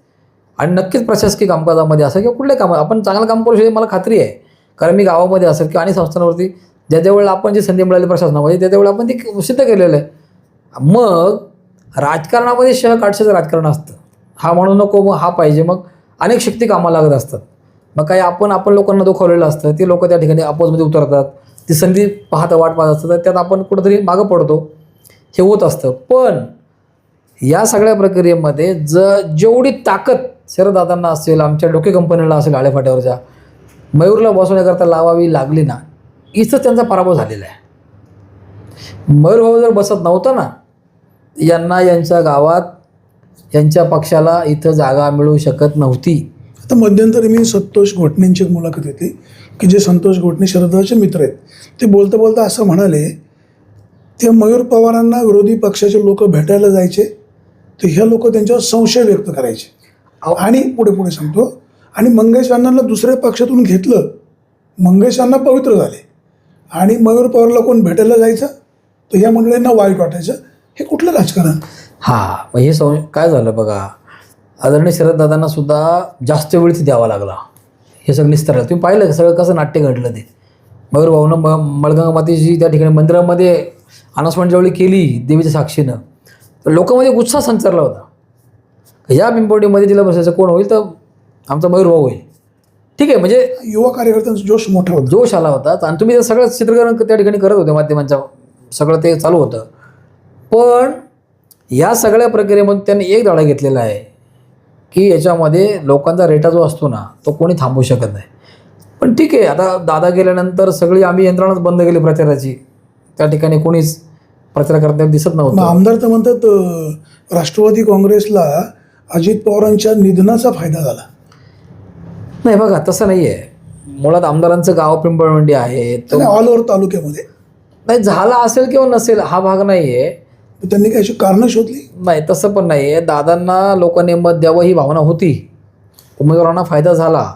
आणि नक्कीच प्रशासकीय कामकाजामध्ये असेल किंवा कुठल्या कामात आपण चांगलं काम करू शकतो मला खात्री आहे. कारण मी गावामध्ये असेल किंवा आणि संस्थांवरती ज्या वेळेला आपण जी संधी मिळाली प्रशासनामध्ये त्या वेळेला आपण ती सिद्ध केलेलं आहे. मग राजकारणामध्ये काटशाचं राजकारण असतं, हा म्हणू नको मग हा पाहिजे, मग अनेक शक्ती कामाला लागत असतात. मग काही आपण लोकांना दुखवलेलं असतं, ते लोक त्या ठिकाणी अपोजमध्ये उतरतात, ती संधी वाट पाहत असतात, त्यात आपण कुठंतरी मागं पडतो, हे होत असतं. पण या सगळ्या प्रक्रियेमध्ये जेवढी ताकद शरददादांना असेल, आमच्या डोके कंपनीला असेल, आळेफाट्यावरच्या मयूरला बसवण्याकरता लावावी लागली ना, इथंच त्यांचा पराभव झालेला आहे. मयूर भाऊ जर बसत नव्हता ना, यांना यांच्या गावात यांच्या पक्षाला इथं जागा मिळू शकत नव्हती. आता मध्यंतरी मी संतोष घोटणेंची एक मुलाखत होती की जे संतोष घोटणे शरददादाचे मित्र आहेत, ते बोलता बोलता असं म्हणाले, ते मयूर पवारांना विरोधी पक्षाचे लोक भेटायला जायचे तर ह्या लोक त्यांच्यावर संशय व्यक्त करायचे. आणि पुढे सांगतो, आणि मंगेश अण्णांना दुसऱ्या पक्षातून घेतलं, मंगेश अण्णा पवित्र झाले आणि मयूर पवारला कोण भेटायला जायचं तर ह्या मंडळींना वाईट वाटायचं. हे कुठलं राजकारण? हां, मग हे काय झालं बघा, आदरणीय शरददादांना सुद्धा जास्त वेळ द्यावा लागला हे सगळं निस्तरायला. तुम्ही पाहिलं सगळं कसं नाट्य घडलं ते. मयूर भाऊनं मळगंगा मातेची त्या ठिकाणी मंदिरामध्ये अनाउन्समेंट ज्यावेळी केली देवीच्या साक्षीनं, तर लोकांमध्ये उत्साह संचारला होता. या पिंपवडीमध्ये जिल्हा बसायचं कोण होईल तर आमचा मयूर भाऊ होईल. ठीक आहे, म्हणजे युवा कार्यकर्त्यांचा जोश मोठा होता. जोश आला होता आणि तुम्ही ते सगळं चित्रीकरण त्या ठिकाणी करत होते, माध्यमांच्या सगळं ते चालू होतं. पण या सगळ्या प्रक्रियेमध्ये त्यांनी एक धडा घेतलेला आहे की याच्यामध्ये लोकांचा रेटा जो असतो ना तो कोणी थांबवू शकत नाही. पण ठीक आहे, आता दादा गेल्यानंतर सगळी आम्ही यंत्रणाच बंद केली प्रचाराची. त्या ठिकाणी कोणीच प्रचार करताना दिसत मग नव्हतं. आमदार तर म्हणतात राष्ट्रवादी काँग्रेसला अजित पवारांच्या निधनाचा फायदा झाला. नाही बघा, तसं नाही आहे. मुळात आमदारांचं गाव पिंपळवंडी आहे, तो ऑल ओव्हर तालुक्यामध्ये नाही झाला असेल किंवा नसेल हा भाग नाही आहे. त्यांनी काही अशी कारणं शोधली नाही, तसं पण नाही आहे. दादांना लोकांनी मत द्यावं ही भावना होती, उमेदवारांना फायदा झाला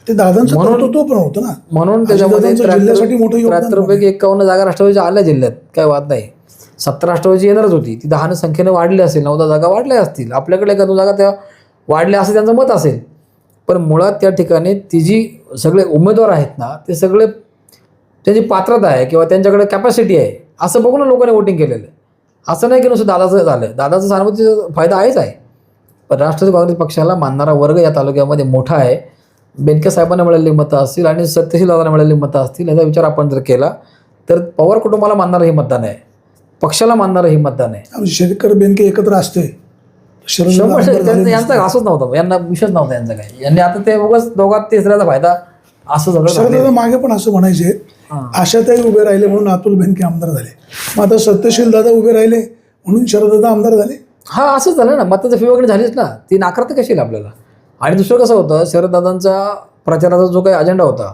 ते दादांचं कर्तृत्व पण होतं ना. म्हणून त्याच्यामध्ये जिल्ह्यासाठी मोठं योगदान 73 पैकी 51 जागा राष्ट्रवादीच्या आल्या जिल्ह्यात, काय वाद नाही. 17 राष्ट्रवादीची येणारच होती, ती 10 संख्येने वाढली असेल, 9-10 जागा वाढल्या असतील, आपल्याकडे 1-2 जागा त्या वाढल्या असं त्यांचं मत असेल. पण मुळात त्या ठिकाणी ती जी सगळे उमेदवार आहेत ना ते सगळे त्यांची पात्रता आहे किंवा त्यांच्याकडे कॅपॅसिटी आहे असं बघून लोकांनी वोटिंग केलेलं आहे. असं नाही की नुसतं दादाचं झालं, दादाचं सहानुभूतीचा फायदा आहेच आहे. पण राष्ट्रवादी काँग्रेस पक्षाला मानणारा वर्ग या तालुक्यामध्ये मोठा आहे. बेनके साहेबांना मिळालेली मतं असतील आणि सत्यशील दादांना मिळालेली मतं असतील, याचा विचार आपण जर केला तर पवार कुटुंबाला मानणारं हे मतदान आहे, पक्षाला मानणारं हे मतदान आहे. शेतकरी बेनके एकत्र असते 100% यांचा घासच नव्हता, यांना विषयच नव्हता यांचा काय. यांनी आता ते उगाच दोघात तिसऱ्याचा फायदा असं शरद झालं. मागे पण असं म्हणायचे आशाताई उभे राहिले म्हणून अतुल बेनके आमदार झाले. मग आता सत्यशील दादा उभे राहिले म्हणून शरददादा आमदार झाले. हा असंच झालं ना, मताचं फिवगणी झालीच ना, ती नाकारता कशी येईल आपल्याला. आणि दुसरं कसं होतं, शरददादांचा प्रचाराचा जो काही अजेंडा होता,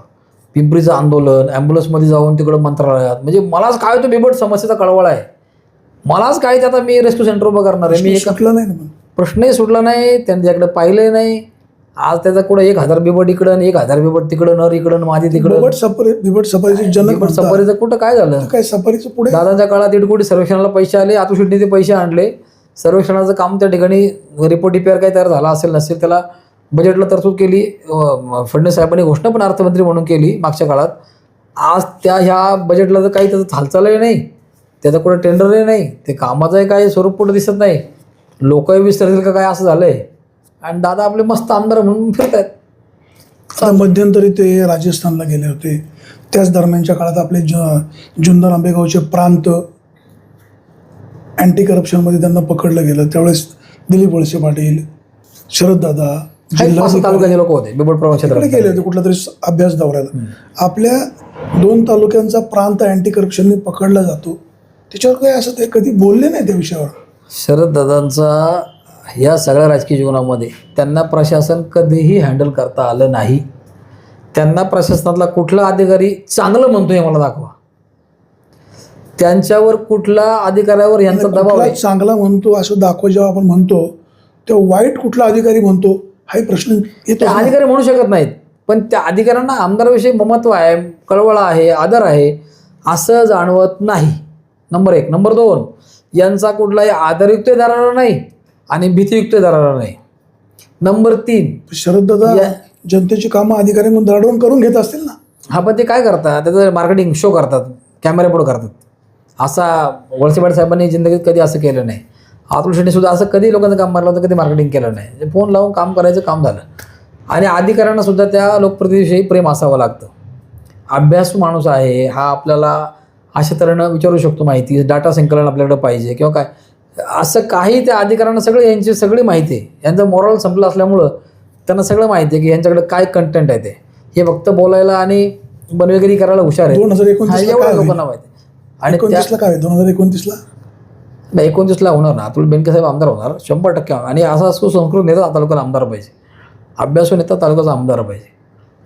पिंपरीचं आंदोलन, ॲम्ब्युलन्समध्ये जाऊन तिकडं मंत्रालयात, म्हणजे मलाच काय तो बिबट समस्येचा कळवळा आहे, मलाच काय ते आता मी रेस्क्यू सेंटर उभं करणार आहे. मी सुटलं नाही ना, प्रश्नही सुटला नाही, त्यांनी त्याकडे पाहिलंही नाही. आज त्याचा कुठं 1000 बिबट इकडं आणि 1000 बिबट तिकडं, नर इकडं माझी तिकडं. बिबट सफारीचे जनक बिबट सफारीचं कुठं काय झालं. काय सफारीचं पुढे दादांच्या काळात 1.5 कोटी सर्वेक्षणाला पैसे आले, आतुशीटने ते पैसे आणले, सर्वेक्षणाचं काम त्या ठिकाणी रिपोर्ट DPR काय तयार झाला असेल नसेल, त्याला बजेटला तरतूद केली. फडणवीस साहेबांनी घोषणा पण अर्थमंत्री म्हणून केली मागच्या काळात. आज ह्या बजेटला तर काही त्याचं हालचालही नाही, त्याचं कुठं टेंडरही नाही, ते कामाचंही काही स्वरूप कुठं दिसत नाही. लोकही विसरतील का काय असं झालंय. आणि दादा आपले मस्त आमदार म्हणून फिरत आहेत. आता मध्यंतरी ते राजस्थानला गेले होते, त्याच दरम्यानच्या काळात आपले जुन्नर आंबेगावचे प्रांत अँटी करप्शनमध्ये त्यांना पकडलं गेलं. त्यावेळेस दिलीप वळसे पाटील, शरददादा, तालुक्याचे लोक होते बिबट प्रवासात गेले होते कुठला तरी अभ्यास दौऱ्याला. आपल्या 2 तालुक्यांचा प्रांत अँटी करप्शनने पकडला जातो, त्याच्यावर काही असं ते कधी बोलले नाही त्या विषयावर. शरददादांचा या सगळ्या राजकीय जीवनामध्ये त्यांना प्रशासन कधीही हँडल करता आलं नाही. त्यांना प्रशासनातला कुठला अधिकारी चांगलं म्हणतोय मला दाखवा, त्यांच्यावर कुठला अधिकाऱ्यावर यांचा दबाव आहे चांगला म्हणतो असं दाखवा. जेव्हा आपण म्हणतो तेव्हा वाईट कुठला अधिकारी म्हणतो हाही प्रश्न येतो. अधिकारी म्हणू शकत नाहीत, पण त्या अधिकाऱ्यांना आमदाराविषयी ममत्व आहे, कळवळा आहे, आदर आहे असं जाणवत नाही. नंबर 1. नंबर 2, यांचा कुठलाही आदरयुक्त धरारा नाही आणि भीतीयुक्त धरारा नाही. नंबर 3, शरददादा जनतेची कामं अधिकाऱ्यांकडून दडवून करून घेत असतील ना. हा, पण ते काय करतात, त्याचं मार्केटिंग शो करतात, कॅमेरा पुढे करतात. असा वळसे पाटील साहेबांनी जिंदगीत कधी असं केलं नाही. अतुल शेट्टी सुद्धा असं कधी लोकांचं काम मारलं होतं, कधी मार्केटिंग केलं नाही. फोन लावून काम करायचं काम झालं. आणि अधिकाऱ्यांना सुद्धा त्या लोकप्रतिनिधीविषयी प्रेम असावं लागतं. अभ्यासू माणूस आहे हा, आपल्याला अशा तऱ्हेनं विचारू शकतो माहिती, डाटा संकलन आपल्याकडे पाहिजे किंवा काय असं काही. त्या अधिकाऱ्यांना सगळं यांची सगळी माहिती आहे. यांचं मॉरल संपलं असल्यामुळं त्यांना सगळं माहिती आहे की यांच्याकडे काय कंटेंट आहे. ते हे फक्त बोलायला आणि बनवेगिरी करायला हुशार आहे. 2029 लोकांना माहिती. आणि 2029 काय 2029ला 29ला होणार ना, अतुल बेनके साहेब आमदार होणार 100%. आणि असा सुसंस्कृत नेता तालुक्याला आमदार पाहिजे, अभ्यासू नेता तालुक्याचा आमदार पाहिजे,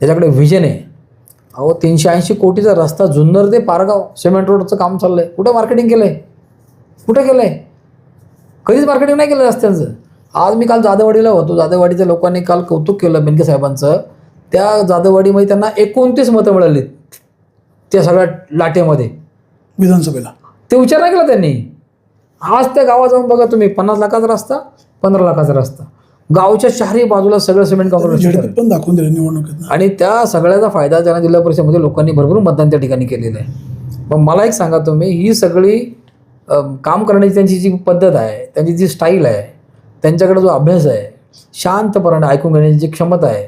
त्याच्याकडे व्हिजन आहे. अहो 380 कोटीचा रस्ता जुन्नर ते पारगाव सिमेंट रोडचं काम चाललंय. कुठं मार्केटिंग केलंय, कुठं केलंय? कधीच मार्केटिंग नाही केलं रस्त्यांचं. आज मी काल जाधववाडीला होतो, जाधववाडीच्या लोकांनी काल कौतुक केलं बेनके साहेबांचं. त्या जाधववाडीमध्ये त्यांना 29 मतं मिळालीत त्या सगळ्या लाटेमध्ये विधानसभेला. ते विचार नाही केला त्यांनी. आज त्या गावात जाऊन बघा तुम्ही, 50 लाखाचा रस्ता, 15 लाखाचा रस्ता. गावच्या चारही बाजूला सगळं सिमेंट काँक्रीट झडपीत पण दाखवून दिलं निवडणुकीत. आणि त्या सगळ्याचा फायदा त्यांना जिल्हा परिषदेमध्ये लोकांनी भरपूर मतदान त्या ठिकाणी केलेलं आहे. मग मला एक सांगा तुम्ही, ही सगळी काम करण्याची त्यांची जी पद्धत आहे, त्यांची जी स्टाईल आहे, त्यांच्याकडे जो अभ्यास आहे, शांतपणे ऐकून घेण्याची जी क्षमता आहे,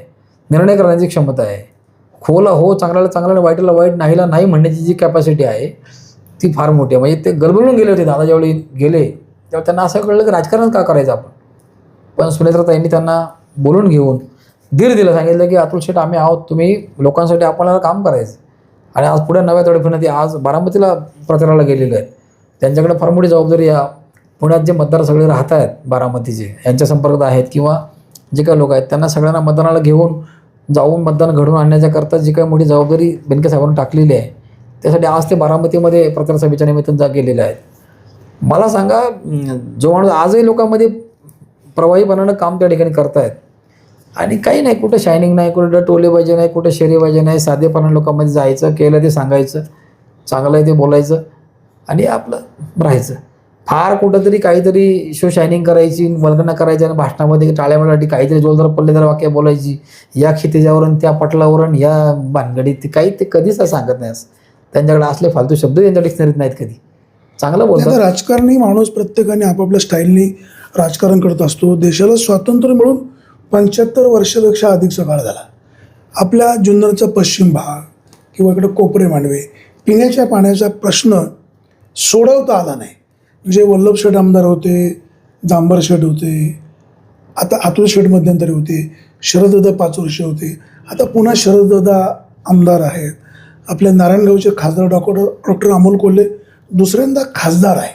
निर्णय करण्याची क्षमता आहे, खोला हो, चांगल्याला चांगला आणि वाईटला वाईट, नाहीला नाही म्हणण्याची जी कॅपॅसिटी आहे ती फार मोठी आहे. म्हणजे ते गलबलून गेले होते दादा ज्यावेळी गेले, तेव्हा त्यांना असं कळलं की राजकारण का करायचं आपण. पण सुनेत्राताईंनी त्यांना बोलून घेऊन धीर दिलं, सांगितलं की अतुल शेठ आम्ही आहोत, तुम्ही लोकांसाठी आपल्याला काम करायचं. आणि आज पुढे नव्या तडफीनं ते आज बारामतीला प्रचाराला गेलेले आहेत. त्यांच्याकडे फार मोठी जबाबदारी या पुण्यात जे मतदार सगळे राहत आहेत बारामतीचे, यांच्या संपर्कात आहेत किंवा जे काही लोक आहेत, त्यांना सगळ्यांना मतदानाला घेऊन जाऊन मतदान घडवून आणण्याच्याकरता जी काही मोठी जबाबदारी बेनके साहेबांनी टाकलेली आहे, त्यासाठी आज ते बारामतीमध्ये प्रचार सभेच्या निमित्तानं गेलेले आहेत. मला सांगा, जो माणूस आजही लोकांमध्ये प्रवाहीपणानं काम त्या ठिकाणी करतायत आणि काही नाही, कुठं शायनिंग नाही, कुठं टोलेबाजी नाही, कुठं शेरीबाजी नाही, साधेपणानं लोकांमध्ये जायचं, केलं ते सांगायचं, चांगलं आहे ते बोलायचं आणि आपलं राहायचं. फार कुठंतरी काहीतरी शो शायनिंग करायची, वल्गना करायची आणि भाषणामध्ये टाळ्यामध्ये काहीतरी जोरदार पल्लेदार वाक्य बोलायची, या खितेजावरून त्या पटलावरून या भानगडीत, ते काही ते कधीच सांगत नाही. असं त्यांच्याकडे असले फालतू शब्द त्यांच्या डिक्शनरीत नाहीत कधी. चांगलं बोलतात. राजकारणी माणूस प्रत्येकाने आपापल्या स्टाईलनी राजकारण करत असतो. देशाला स्वातंत्र्य मिळून 75 वर्षापेक्षा अधिकचा काळ झाला. आपल्या जुन्नरचा पश्चिम भाग किंवा इकडे कोपरे मांडवे, पिण्याच्या पाण्याचा प्रश्न सोडवता आला नाही. म्हणजे वल्लभ शेठ आमदार होते, जांभर शेठ होते, आता अतुल शेठ मध्यंतरी होते, शरददादा 5 वर्ष होते, आता पुन्हा शरददादा आमदार आहेत. आपल्या नारायणगावचे खासदार डॉक्टर अमोल कोल्हे दुसऱ्यांदा खासदार आहे.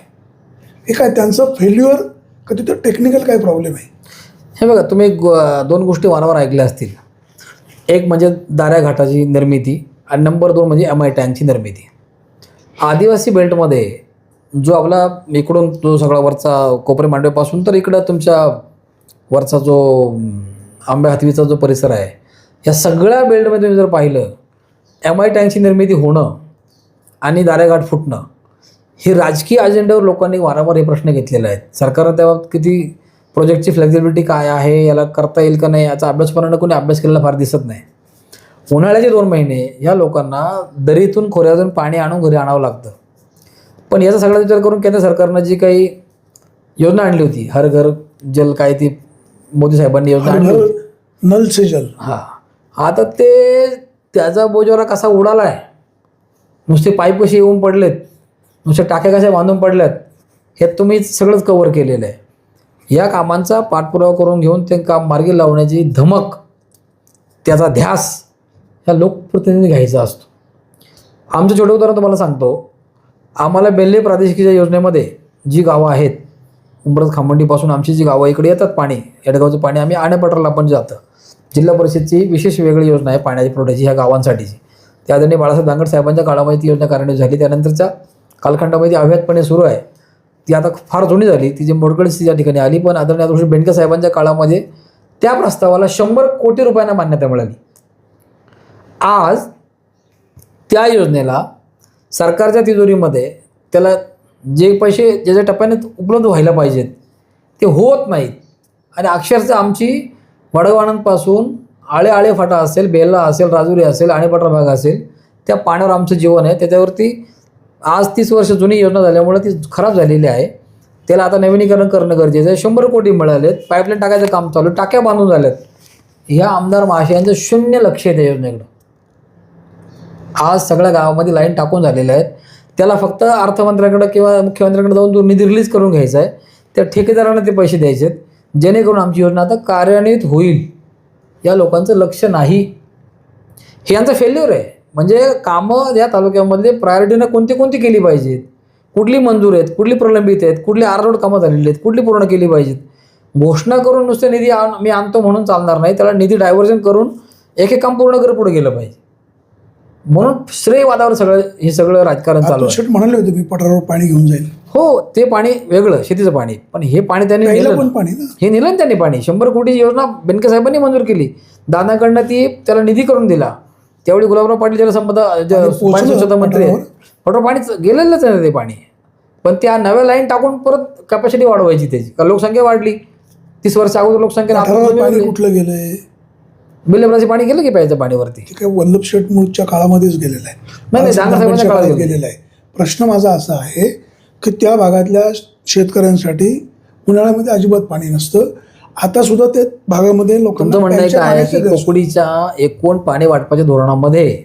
हे काय त्यांचं फेल्युअर का तिथं टेक्निकल काय प्रॉब्लेम आहे? हे बघा, तुम्ही 2 गोष्टी वारंवार ऐकल्या असतील. एक म्हणजे दाऱ्या घाटाची निर्मिती आणि नंबर 2 म्हणजे MI टँकची निर्मिती. आदिवासी बेल्टमध्ये जो आपला इकडून जो सगळा वरचा कोपरे मांडवेपासून तर इकडं तुमच्या वरचा जो आंबे हातवीचा जो परिसर आहे, या सगळ्या बेल्टमध्ये तुम्ही जर पाहिलं, MI टँकची निर्मिती होणं आणि दारेघाट फुटणं हे राजकीय अजेंड्यावर लोकांनी वारंवार हे प्रश्न घेतलेले आहेत. सरकारनं त्याबाबत किती प्रोजेक्टची फ्लेक्झिबिलिटी काय आहे, याला करता येईल का नाही, याचा अभ्यासपणानं कोणी अभ्यास केलेला फार दिसत नाही. उन्हाळ्याचे 2 महिने ह्या लोकांना दरीतून खोऱ्यातून पाणी आणून घरी आणावं लागतं. पण याचा सगळा विचार करून केंद्र सरकारनं जी काही योजना आणली होती, हर घर जल, काय ती मोदी साहेबांनी योजना आणली होती, नल से जल. आता ते त्याचा बोजवारा कसा उडाला आहे. नुसते पाईप कसे येऊन पडलेत, नुसते टाके कसे बांधून पडल्यात, हे तुम्ही सगळंच कव्हर केलेलं आहे. या कामांचा पाठपुरावा करून घेऊन ते काम मार्गी लावण्याची धमक, त्याचा ध्यास ह्या लोकप्रतिनिधी घ्यायचा असतो. आमचं छोटं उदाहरण तुम्हाला सांगतो. आम्हाला बेल्ले प्रादेशिकीच्या योजनेमध्ये जी गावं आहेत, उंबरज खामंडीपासून आमची जी गावं इकडे येतात पाणी, येडगावचं पाणी आम्ही आणेपटरला पण जातं. जिल्हा परिषदची विशेष वेगळी योजना आहे पाण्याची पुरवठ्याची ह्या गावांसाठीची. त्या आदरणीय बाळासाहेब दांगड साहेबांच्या काळामध्ये ती योजना कार्यान्वित झाली. त्यानंतरच्या कालखंडामध्ये अव्याहतपणे सुरू आहे. ती आता फार जुनी झाली, तिची मोडकळीस त्या ठिकाणी आली. पण आदरणीय अतुल बेनके साहेबांच्या काळामध्ये त्या प्रस्तावाला 100 कोटी रुपयांना मान्यता मिळाली. आज त्या योजनेला सरकारच्या तिजोरीमध्ये त्याला जे पैसे ज्या टप्प्याने उपलब्ध व्हायला पाहिजेत ते होत नाहीत. आणि अक्षरशः आमची वडगावांपासून आळे फाटा असेल, बेल्ला असेल, राजुरी असेल, आणेपटरा भाग असेल, त्या पाण्यावर आमचं जीवन आहे. त्याच्यावरती आज 30 वर्ष जुनी योजना झाल्यामुळे ती खराब झालेली आहे. त्याला आता नवीनीकरण करणं गरजेचं आहे. 100 कोटी मिळालेत. पाईपलाईन टाकायचं काम चालू, टाक्या बांधून झाल्यात. ह्या आमदार महाशयांचं 0 लक्ष आहे त्या योजनेकडं. आज सगळ्या गावामध्ये लाईन टाकून झालेल्या आहेत. त्याला फक्त अर्थमंत्र्यांकडे किंवा मुख्यमंत्र्यांकडे जाऊन तो निधी रिलीज करून घ्यायचा आहे. त्या ठेकेदारांना ते पैसे द्यायचे आहेत, जेणेकरून आमची योजना आता कार्यान्वित होईल. या लोकांचं लक्ष नाही. हे यांचं फेल्युअर आहे. म्हणजे कामं या तालुक्यामधले प्रायोरिटीनं कोणती केली पाहिजेत, कुठली मंजूर आहेत, कुठली प्रलंबित आहेत, कुठली आररोड कामं झालेली आहेत, कुठली पूर्ण केली पाहिजेत. घोषणा करून नुसते निधी मी आणतो म्हणून चालणार नाही. त्याला निधी डायव्हर्जन करून एक काम पूर्ण करत पुढे गेलं पाहिजे. म्हणून श्रेयवादावर हे सगळं राजकारण चालू आहे. म्हणाले होते मी पठारावर पाणी घेऊन जाईल. हो, ते पाणी वेगळं, शेतीचं पाणी. पण हे पाणी त्यांनी नेलं ना त्यांनी पाणी. 100 कोटी योजना बेनके साहेबांनी मंजूर केली. दादाकडनं ती त्याला निधी करून दिला. त्यावेळी गुलाबराव पाटील जलसंपदा पाणी स्वच्छता मंत्री आहेत. पठार पाणी गेलेलंच आहे ते पाणी. पण त्या नव्या लाईन टाकून परत कॅपॅसिटी वाढवायची त्याची, का लोकसंख्या वाढली, 30 वर्ष अगोदर लोकसंख्या पठारावर पाणी कुठलं गेलंय? बिल्लभराचे पाणी गेलं की प्यायचं पाणीवरती. ते काय वल्लभ शेठ मुळच्या काळामध्येच गेलेलं आहे, नाही, दांगसाहेबांच्या काळात गेलं. गेलेलं आहे. प्रश्न माझा असा आहे की त्या भागातल्या शेतकऱ्यांसाठी उन्हाळ्यामध्ये अजिबात पाणी नसतं. आता सुद्धा ते भागामध्ये तुमचं लोकांना म्हणणं प्यायच्या काय आहे पाण्याची की गरज आहे. कोकणीच्या एकूण पाणी वाटपाच्या धोरणामध्ये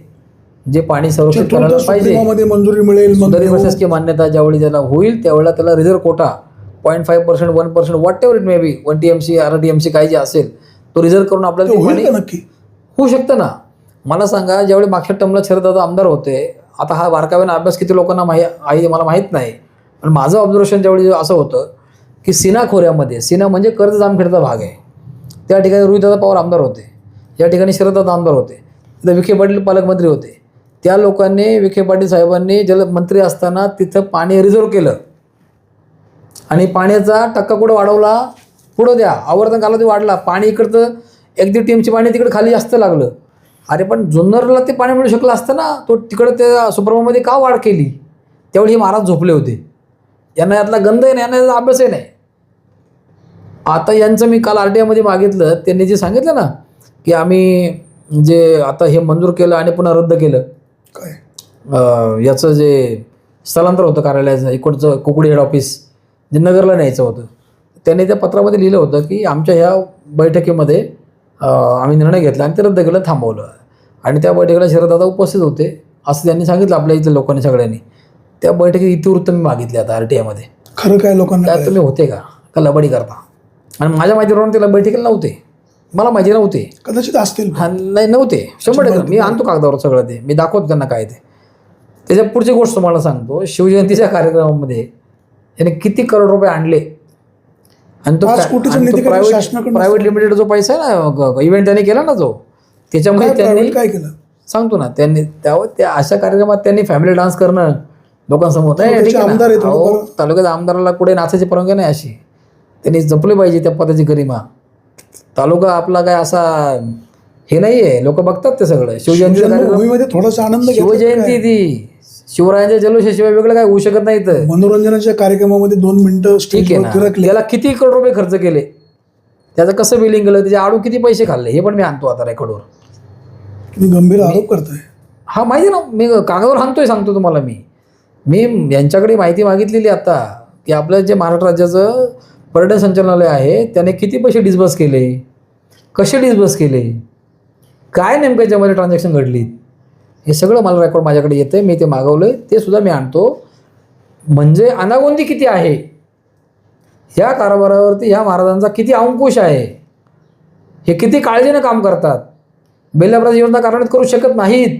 जे पाणी संरक्षित करायला चतुर्थ पाहिजे, सुप्रीममध्ये मंजुरी मिळेल, मग सुधारित प्रशासकीय मान्यता ज्यावेळी त्याला होईल त्यावेळेला त्याला reserve quota 0.5%, 1%, whatever it may be, 1 TMC, अर्धा TMC काय जे असेल तो रिझर्व्ह करून आपल्याला ते ते होईल पाणी का नक्की? होऊ शकतं ना. मला सांगा, ज्यावेळी मागच्या टर्मला शरददादा आमदार होते, आता हा बारकाव्यानं अभ्यास किती लोकांना आहे मला माहीत नाही, पण माझं ऑब्झर्वेशन ज्यावेळी असं होतं की सीना खोऱ्यामध्ये, सीना म्हणजे कर्ज जामखेडचा भाग आहे, त्या ठिकाणी रोहितदादा पवार आमदार होते, या ठिकाणी शरददादा आमदार होते, तिथं विखे पाटील पालकमंत्री होते. त्या लोकांनी, विखे पाटील साहेबांनी जलमंत्री असताना तिथं पाणी रिझर्व्ह केलं आणि पाण्याचा टक्का कुठं वाढवला, पुढं द्या आवर्तन कालावधी वाढला, पाणी इकडचं 1-1.5 TMC पाणी तिकडे खाली जास्त लागलं. अरे पण जुन्नरला ते पाणी मिळू शकलं असतं ना, तो तिकडं त्या सुप्रमध्ये का वाढ केली? त्यावेळी हे महाराज झोपले होते, यांना यातला गंधही नाही, यांना याचा अभ्यासही नाही. आता यांचं मी काल RTI मध्ये मागितलं, त्यांनी जे सांगितलं ना की आम्ही जे आता हे मंजूर केलं आणि पुन्हा रद्द केलं, काय याचं जे स्थलांतर होतं कार्यालयाचं, इकडचं कुकडी हेड ऑफिस जे नगरला न्यायचं होतं, त्यांनी त्या पत्रामध्ये लिहिलं होतं की आमच्या ह्या बैठकीमध्ये आम्ही निर्णय घेतला आणि ते रद्द केलं, थांबवलं. आणि त्या बैठकीला शरददादा उपस्थित होते असं त्यांनी सांगितलं आपल्या इथल्या लोकांनी सगळ्यांनी. त्या बैठकीत इतिवृत्त मी मागितले आता RTI मध्ये. खरं काय लोकांना त्यात तुम्ही होते का लबाडी करता? आणि माझ्या माहितीप्रमाणे त्याला बैठकीला नव्हते, मला माहिती नव्हते, कदाचित असतील. हा नाही नव्हते, 100%. मी आणतो कागदावर सगळं, ते मी दाखवतो त्यांना काय ते. त्याच्या पुढची गोष्ट तुम्हाला सांगतो, शिवजयंतीच्या कार्यक्रमामध्ये त्याने किती करोड रुपये आणले आणि तो 5 कोटीचा निधी काय शासनाकडून प्रायव्हेट लिमिटेड जो पैसा आहे ना, इव्हेंट त्यांनी केला ना जो, त्याच्यामध्ये काय त्यांनी private काय केलं? सांगतो ना, त्यांनी त्यावर त्या अशा कार्यक्रमात त्यांनी फॅमिली डान्स करणं लोकांसमोर नाही, त्याचे ठीक आहे ना. आमदार आहेत, अहो, बरोबर. तालुक्यात आमदाराला कुठे नाचायची परवानगी नाही अशी, त्यांनी जपली पाहिजे त्या पदाची गरिमा. तालुका आपला काय असा हे नाही आहे, लोक बघतात ते सगळं. शिवजयंती भूमीमध्ये थोडासा आनंद घेतला शिवजयंती काय? ती शिवरायांच्या जल्लोषाशिवाय वेगळं काय होऊ शकत नाही इथं. मनोरंजनाच्या कार्यक्रमामध्ये 2 मिनिटं ठीक आहे स्टेजवर ना, फिरकले. त्याला किती करोड रुपये खर्च केले, त्याचं कसं बिलिंग केलं, त्याचे आडू किती पैसे खाल्ले, हे पण मी आणतो आता रेकॉर्डवर. तुम्ही गंभीर आरोप करताय. हा माहिती ना, मी कागदावर आणतोय, सांगतो तुम्हाला. मी यांच्याकडे माहिती मागितलेली आता की आपलं जे महाराष्ट्र राज्याचं पर्यटन संचालनालय आहे त्याने किती पैसे डिस्बर्स केले, कसे डिस्बर्स केले, काय नेमकं याच्यामध्ये ट्रान्झॅक्शन घडली, हे सगळं मला रेकॉर्ड माझ्याकडे येतं आहे. मी ते मागवलं आहे, ते सुद्धा मी आणतो. म्हणजे अनागोंदी किती आहे ह्या कारभारावरती, ह्या महाराजांचा किती अंकुश आहे, हे किती काळजीनं काम करतात. बेल्लाब्राज योजना कार्यान्वित करू शकत नाहीत,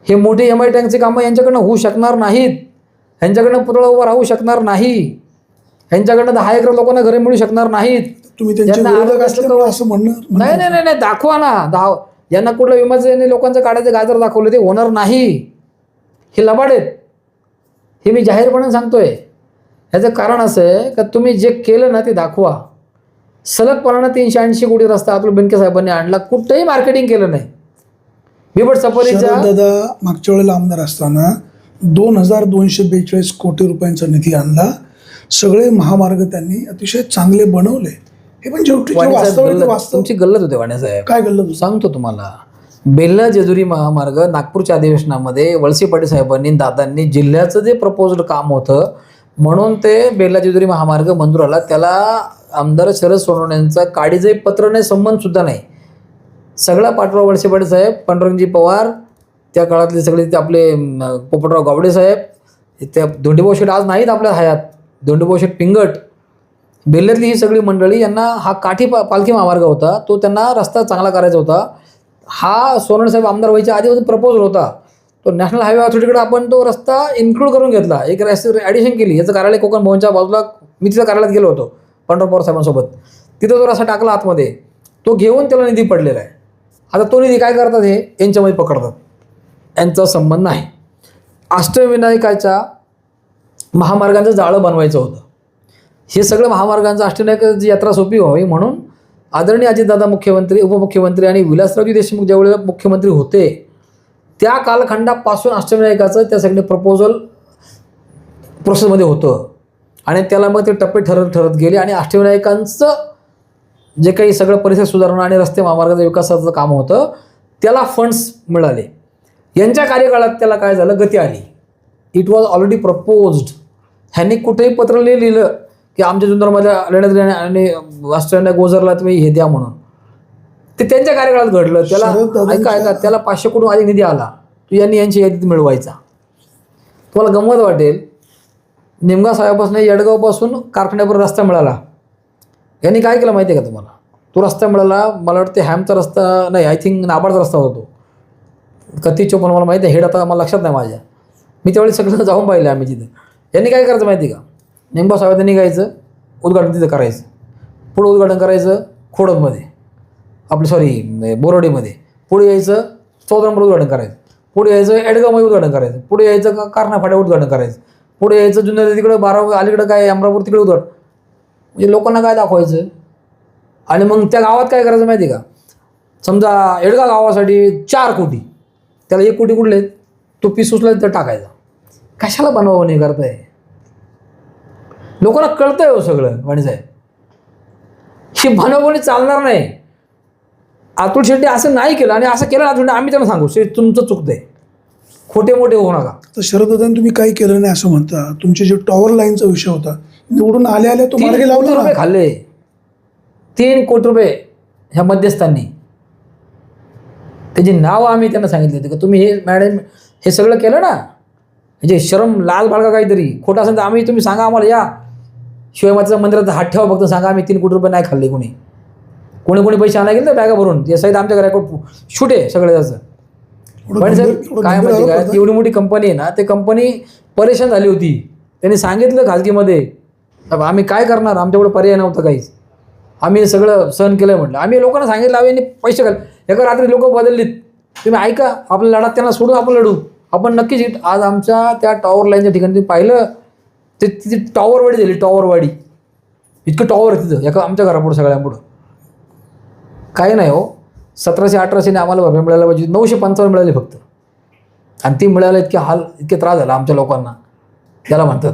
हे मोठे MI टँकचे कामं यांच्याकडनं होऊ शकणार नाहीत, ह्यांच्याकडनं पुतळा उभा राहू शकणार नाही, ह्यांच्याकडनं 10 एकर लोकांना घरे मिळू शकणार नाहीत. तुम्ही त्यांच्या यांना विरोधक आरोग्य असल्यामुळे असं म्हणणं नाही नाही नाही नाही, दाखवा ना. यांना कुठलं विमाचं यांनी लोकांचं काढायचं गाजर दाखवलं, ते होणार नाही. हे लबाड आहेत, हे मी जाहीरपणे सांगतोय. ह्याचं कारण असं आहे का तुम्ही जे केलं ना ते दाखवा. सलगपणानं 380 कोटी रस्ता अतुल बेनके साहेबांनी आणला, कुठंही मार्केटिंग केलं नाही. बिबट सफारीच्या दादा मागच्या वेळेला आमदार असताना 2242 कोटी रुपयांचा निधी आणला. सगळे महामार्ग त्यांनी अतिशय चांगले बनवले. हे पण वास्तव तुमची गल्लत होते वाण्यासाहेब. काय गल्लत? सांगतो तुम्हाला. बेल्ला जेजुरी महामार्ग नागपूरच्या अधिवेशनामध्ये वळसे पाटील साहेबांनी दादांनी जिल्ह्याचं जे प्रपोज्ड काम होतं म्हणून ते बेल्ला जेजुरी महामार्ग मंजूर आला. त्याला आमदार शरद सोनवणे यांचा काळीजही पत्र नाही, संबंध सुद्धा नाही. सगळा पाठवा वळसे पाटील साहेब, पांडुरंगजी पवार, त्या काळातले सगळे ते आपले पोपटराव गावडे साहेब, त्या धोंडीभाऊ शेठ आज नाहीत आपल्या हयात, धोंडीभाऊ शेठ पिंगट, बेल्ल्यातली ही सगळी मंडळी, यांना हा काठी पालखी महामार्ग होता, तो त्यांना रस्ता चांगला करायचा होता. हा सोनवणे साहेब आमदार व्हायच्या आधीपासून प्रपोजल होता. तो नॅशनल हायवे ऑथॉरिटीकडे आपण तो रस्ता इन्क्लूड करून घेतला, एक ॲडिशन केली. याचं कार्यालय कोकण भवनच्या बाजूला, मी तिथं कार्यालयात गेलो होतो पांडुरंग पवार साहेबांसोबत. तिथं तो रस्ता टाकला आतमध्ये, तो घेऊन त्याला निधी पडलेला आहे. आता तो निधी काय करतात, हे यांच्यामध्ये पकडतात, यांचा संबंध नाही. अष्टविनायकाच्या महामार्गांचं जाळं बनवायचं होतं. हे सगळं महामार्गांचं अष्टविनायकाची यात्रा सोपी व्हावी म्हणून आदरणीय अजितदादा मुख्यमंत्री, उपमुख्यमंत्री आणि विलासरावजी देशमुख ज्यावेळेला मुख्यमंत्री होते त्या कालखंडापासून अष्टविनायकाचं त्या सगळे प्रपोजल प्रोसेसमध्ये होतं. आणि त्याला मग ते टप्पे ठरत गेले आणि अष्टविनायकांचं जे काही सगळं परिसर सुधारणा आणि रस्ते महामार्गाचा विकासाचं काम होतं त्याला फंड्स मिळाले. यांच्या कार्यकाळात त्याला काय झालं, गती आली. It was already proposed. ह्यांनी कुठेही पत्र लिहिलं की आमच्या जुन्नरमधल्या लेण्याद्री आणि अष्टविनायक गोजरला तुम्ही हे द्या म्हणून. ते त्यांच्या कार्यकाळात घडलं. त्याला ऐका त्याला 500 कोटी अधिक निधी आला. तू यांची यादीत मिळवायचा. तुम्हाला गंमत वाटेल, निमगाव साहेबापासून येडगावपासून कारखान्यापर्यंत रस्ता मिळाला. यांनी काय केलं माहिती आहे का तुम्हाला? तो रस्ता मिळाला, मला वाटते हॅमचा रस्ता नाही, आय थिंक नाबार्डचा रस्ता होतो कती चोपन, मला माहिती आहे. हेड आता मला लक्षात नाही माझ्या. मी त्यावेळी सगळं जाऊन पाहिलं आम्ही तिथं. यांनी काय करायचं माहिती आहे का? निमगाव साहेबांनी निघायचं, उद्घाटन तिथं करायचं, पुढं उद्घाटन करायचं खोडदमध्ये, बोरवडीमध्ये, पुढे यायचं 14 नंबर उद्घाटन करायचं, पुढे यायचं एडगावमध्ये उद्घाटन करायचं, पुढे यायचं कारणाफाड्या उद्घाटन करायचं, पुढे यायचं जुन्नर तिकडे 12 अलीकडं काय अमरापूर तिकडे उद्घाटन. म्हणजे लोकांना काय दाखवायचं. आणि मग त्या गावात काय करायचं माहिती आहे का? समजा एडगाव गावासाठी 4 कोटी, त्याला 1 कोटी कुठले तो पीस उचला तर टाकायचा. कशाला बनवावं नाही करताय? लोकांना कळतंय हो सगळं वाणीसाहेब. ही बनवणी चालणार नाही. अतुल शेट्टी असं नाही केलं आणि असं केलं अतुल, आम्ही त्यांना सांगू तुमचं चुकतंय, खोटे मोठे होऊ नका. तर शरददादांनी तुम्ही काही केलं नाही असं म्हणता. तुमचे जे टॉवर लाईनचा विषय होता, निवडून आले तो मार्गी 3 लावला कोटी रुपये खाल्ले. 3 कोटी रुपये ह्या मध्यस्थांनी. त्याची नावं आम्ही त्यांना सांगितले होते की तुम्ही हे मॅडम हे सगळं केलं ना, म्हणजे शरम लाज बाळगा काहीतरी. खोटं असेल तर आम्ही तुम्ही सांगा आम्हाला, या शिवमातेच्या मंदिरात हात ठेवा फक्त, सांगा आम्ही 3 कोटी रुपये नाही खाल्ले. कोणी पैसे आणायला गेले तर बॅगा भरून ते सहित आमच्या घराकडे शूट आहे सगळं त्याचं. पण साहेब काय माहिती काय, एवढी मोठी कंपनी आहे ना, ते कंपनी परेशान झाली होती. त्यांनी सांगितलं खाजगीमध्ये, आम्ही काय करणार, आमच्याकडे पर्याय नव्हता काहीच, आम्ही सगळं सहन केलं म्हटलं. आम्ही लोकांना सांगितलं आम्ही पैसे घाल. एका रात्री लोक बदललीत. तुम्ही ऐका, आपल्या लढात त्यांना सोडून आपण लढू, आपण नक्कीच. आज आमच्या त्या टॉवर लाईनच्या ठिकाणी तुम्ही पाहिलं ते तिथे टॉवरवाडी झाली. टॉवरवाडी इतकं टॉवर आहे तिथं एका आमच्या घरापुढं सगळ्यांपुढं. काही नाही हो, 1700-1800 आम्हाला भरपाई मिळायला पाहिजे, 955 मिळाली फक्त. आणि ती मिळायला इतके त्रास झाला आमच्या लोकांना. त्याला म्हणतात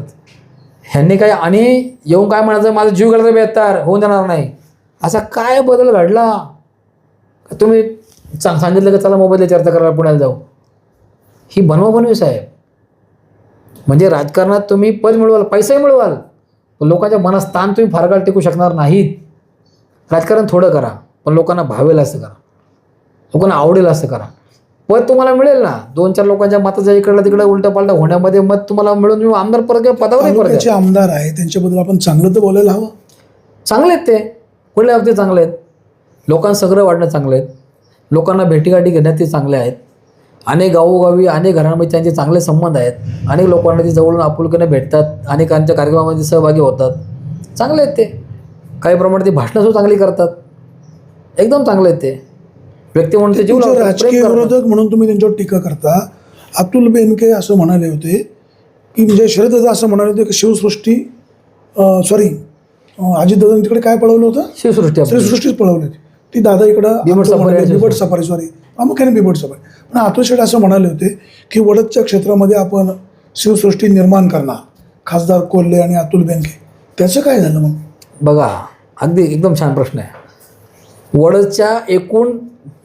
ह्यांनी काय, आणि येऊन काय म्हणायचं, माझा जीव गेला तर बेहत्तर होऊन देणार नाही. असा काय बदल घडला? तुम्ही सांगितलं का चला मोबाईलला चर्चा करायला पुण्याला जाऊ. ही बनवाबनवी साहेब. म्हणजे राजकारणात तुम्ही पद मिळवाल, पैसाही मिळवाल, पण लोकांच्या मनात स्थान तुम्ही फार काळ टिकू शकणार नाहीत. राजकारण थोडं करा, पण लोकांना भावेल असं करा, लोकांना आवडेल असं करा. पद तुम्हाला मिळेल ना, 2-4 लोकांच्या मताच्या इकडला तिकडे उलटा पालटा होण्यामध्ये मत तुम्हाला मिळून तुम्ही आमदार परत किंवा पदावरही परत. त्याचे आमदार आहे त्यांच्याबद्दल आपण चांगलं तर बोलायला हवं. चांगले आहेत ते, कुठल्या बाबतीत चांगले आहेत. लोकांसगळं वाढणं चांगले आहेत, लोकांना भेटीगाठी घेण्यात ते चांगले आहेत. अनेक गावोगावी अनेक घरांमध्ये त्यांचे चांगले संबंध आहेत. अनेक लोकांना ते जवळून आपुलकीने भेटतात, अनेकांच्या कार्यक्रमामध्ये सहभागी होतात. चांगले आहेत ते. काही प्रमाणात ते भाषणंसुद्धा चांगली करतात. एकदम चांगले आहेत ते व्यक्ती म्हणून. ते जीव लावतात, राजकीय विरोधक म्हणून तुम्ही त्यांच्यावर टीका करता. अतुल बेनके असं म्हणाले होते की, म्हणजे शरददादा असं म्हणाले होते की शिवसृष्टी अजितदादांनी तिकडे काय पळवलं होतं, श्रीसृष्टीच पळवली होती. ती दादा इकडं बिबट सफारी प्रामुख्याने बिबट सफारी. पण अतुल शेठ असं म्हणाले होते की वडदच्या क्षेत्रामध्ये आपण शिवसृष्टी निर्माण करणार, खासदार कोल्हे आणि अतुल बेनके. त्याचं काय झालं मग? बघा, अगदी एकदम छान प्रश्न आहे. वडदच्या एकूण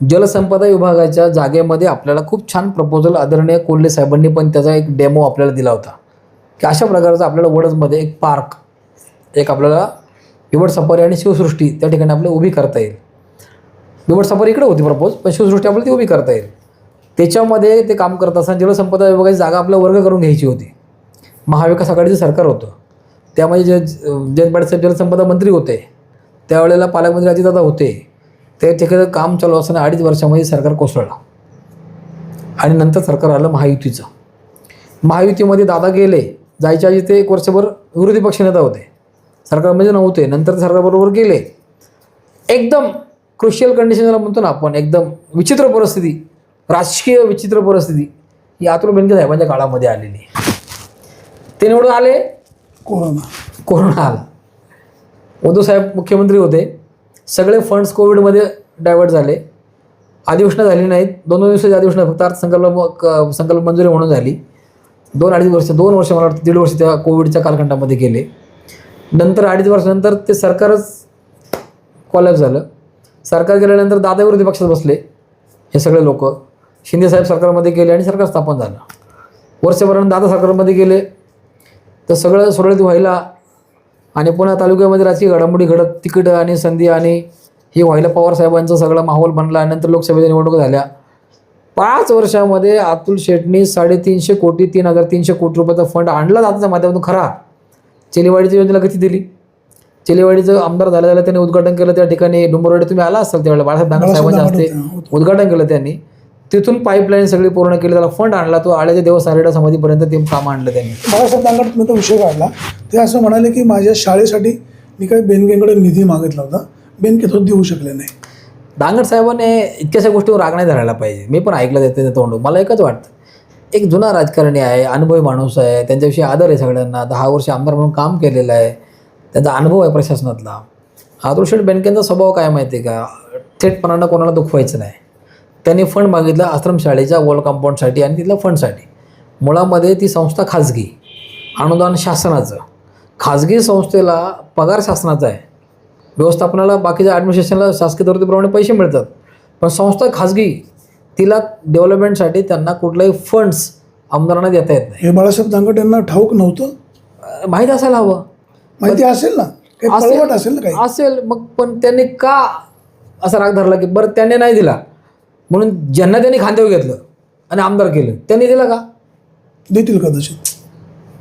जलसंपदा विभागाच्या जागेमध्ये आपल्याला खूप छान प्रपोजल आदरणीय कोल्हे साहेबांनी पण त्याचा एक डेमो आपल्याला दिला होता की अशा प्रकारचं आपल्याला वडदमध्ये एक पार्क, एक आपल्याला बिबट सफारी आणि शिवसृष्टी त्या ठिकाणी आपल्याला उभी करता येईल. बिबट सफारी इकडे होती प्रपोज, पण शिवसृष्टी आपल्याला ती उभी करता येईल. त्याच्यामध्ये ते काम करत असताना जलसंपदा विभागाची जागा आपल्याला वर्ग करून घ्यायची होती. महाविकास आघाडीचं सरकार होतं, त्यामध्ये जयंत पाटील साहेब जलसंपदा मंत्री होते, त्यावेळेला पालकमंत्री अजितदादा होते. ते ठिकाणी काम चालू असताना 2.5 वर्षामध्ये सरकार कोसळलं आणि नंतर सरकार आलं महायुतीचं. महायुतीमध्ये दादा गेले, जायच्या आधी ते 1 वर्षभर विरोधी पक्षनेता होते, सरकारमध्ये नव्हते. नंतर सरकारबरोबर गेले. एकदम क्रुशियल कंडिशन ज्याला म्हणतो ना आपण, एकदम विचित्र परिस्थिती, राजकीय विचित्र परिस्थिती ही अतुल बेनके साहेबांच्या काळामध्ये आलेली. ते निवडून आले, कोरोना आला. उद्धव साहेब मुख्यमंत्री होते, सगळे फंड्स कोविडमध्ये डायव्हर्ट झाले, अधिवेशनं झाली नाहीत. 2 दिवसाची अधिवेशनं फक्त संकल्प मंजुरी म्हणून झाली. 2 वर्ष मला वाटतं 1.5 वर्ष त्या कोविडच्या कालखंडामध्ये गेले. नंतर 2.5 वर्षानंतर ते सरकारच कॉलॅप्स झालं. सरकार गेल्यानंतर दादा विरोधी पक्षात बसले हे सगळे लोक. शिंदेसाहेब सरकारमध्ये गेले आणि सरकार स्थापन झालं. वर्षभरानंतर दादा सरकारमध्ये गेले तर सगळं सुरळीत व्हायला आणि पुन्हा तालुक्यामध्ये राजकीय घडामोडी घडत तिकीट आणि संधी आणि हे व्हायला पवारसाहेबांचा सगळा माहोल बनला आणि नंतर लोकसभेच्या निवडणुका झाल्या. 5 वर्षामध्ये अतुल शेटनी 350 कोटी 3,300 कोटी रुपयाचा फंड आणला दादाच्या माध्यमातून. खरा चेलीवाडीच्या योजनेला गती दिली. चेलीवाडीचं आमदार झाल्या त्यांनी उद्घाटन केलं त्या ठिकाणी. डुंबरवाडी तुम्ही आला असाल त्यावेळेला बाळासाहेब दानवे साहेबांच्या हस्ते उद्घाटन केलं त्यांनी. तिथून पाईपलाईन सगळी पूर्ण केली. त्याला फंड आणला. तो आळ्याच्या देव सारेडा समाधीपर्यंत ते काम आणलं त्यांनी. बाळासाहेब दांगट तो विषय काढला. ते असं म्हणाले की माझ्या शाळेसाठी मी काही बेनकेकडे निधी मागितला होता, बेनके तो देऊ शकले नाही. दांगट साहेबांनी इतक्याशा गोष्टीवर राग नाही धरायला पाहिजे. मी पण ऐकलं त्याचं तोंडून. मला एकच वाटतं, एक जुना राजकारणी आहे, अनुभवी माणूस आहे, त्यांच्याविषयी आदर आहे सगळ्यांना. 10 वर्ष आमदार म्हणून काम केलेलं आहे, त्यांचा अनुभव आहे प्रशासनातला. अतुल शेठ बेनकेंचा स्वभाव काय माहिती आहे का, थेटपणानं कोणाला दुखवायचं नाही. त्यांनी फंड मागितला आश्रमशाळेच्या वॉल कंपाऊंडसाठी आणि तिथल्या फंडसाठी. मुळामध्ये ती संस्था खाजगी, अनुदान शासनाचं. खाजगी संस्थेला पगार शासनाचा आहे, व्यवस्थापनाला बाकीच्या ॲडमिनिस्ट्रेशनला शासकीय तरतुदीप्रमाणे पैसे मिळतात. पण संस्था खाजगी, तिला डेव्हलपमेंटसाठी त्यांना कुठलाही फंड्स आमदारांना देता येत नाही. हे बाळासाहेब दांगट यांना ठाऊक नव्हतं? माहीत असायला हवं. माहिती असेल ना, काही पळवट असेल ना काही असेल मग. पण त्यांनी का असा राग धरला की बरं त्यांनी नाही दिला म्हणून ज्यांना त्यांनी खांद्यावर घेतलं आणि आमदार केलं त्यांनी दिला का? देतील कदाचित.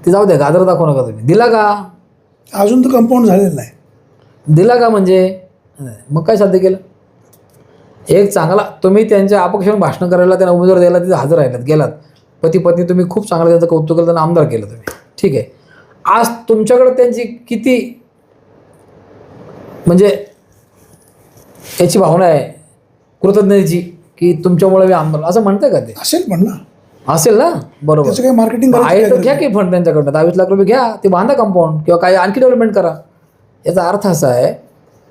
ते जाऊ द्या, गाजर दाखवू नका तुम्ही. दिला का? अजून तर कंपाऊंड झालेलं नाही. दिला का म्हणजे मग काय साध्य केलं? एक चांगला तुम्ही त्यांच्या अपक्ष भाषण करायला, त्यांना उमेदवार द्यायला तिथे हजर राहिलात, गेलात. पती पत्नी तुम्ही खूप चांगलं त्यांचं कौतुक केलं, त्यांना आमदार केलं तुम्ही, ठीक आहे. आज तुमच्याकडे त्यांची किती म्हणजे याची भावना आहे कृतज्ञतेची की तुमच्यामुळे मी आमदार असं म्हणताय का? ते असेल पण ना, असेल ना, बरोबर. त्याचं काही मार्केटिंग आहे तर घ्या की फंड त्यांच्याकडनं. 22 लाख रुपये घ्या, ते बांधा कंपाऊंड किंवा काही आणखी डेव्हलपमेंट करा. याचा अर्थ असा आहे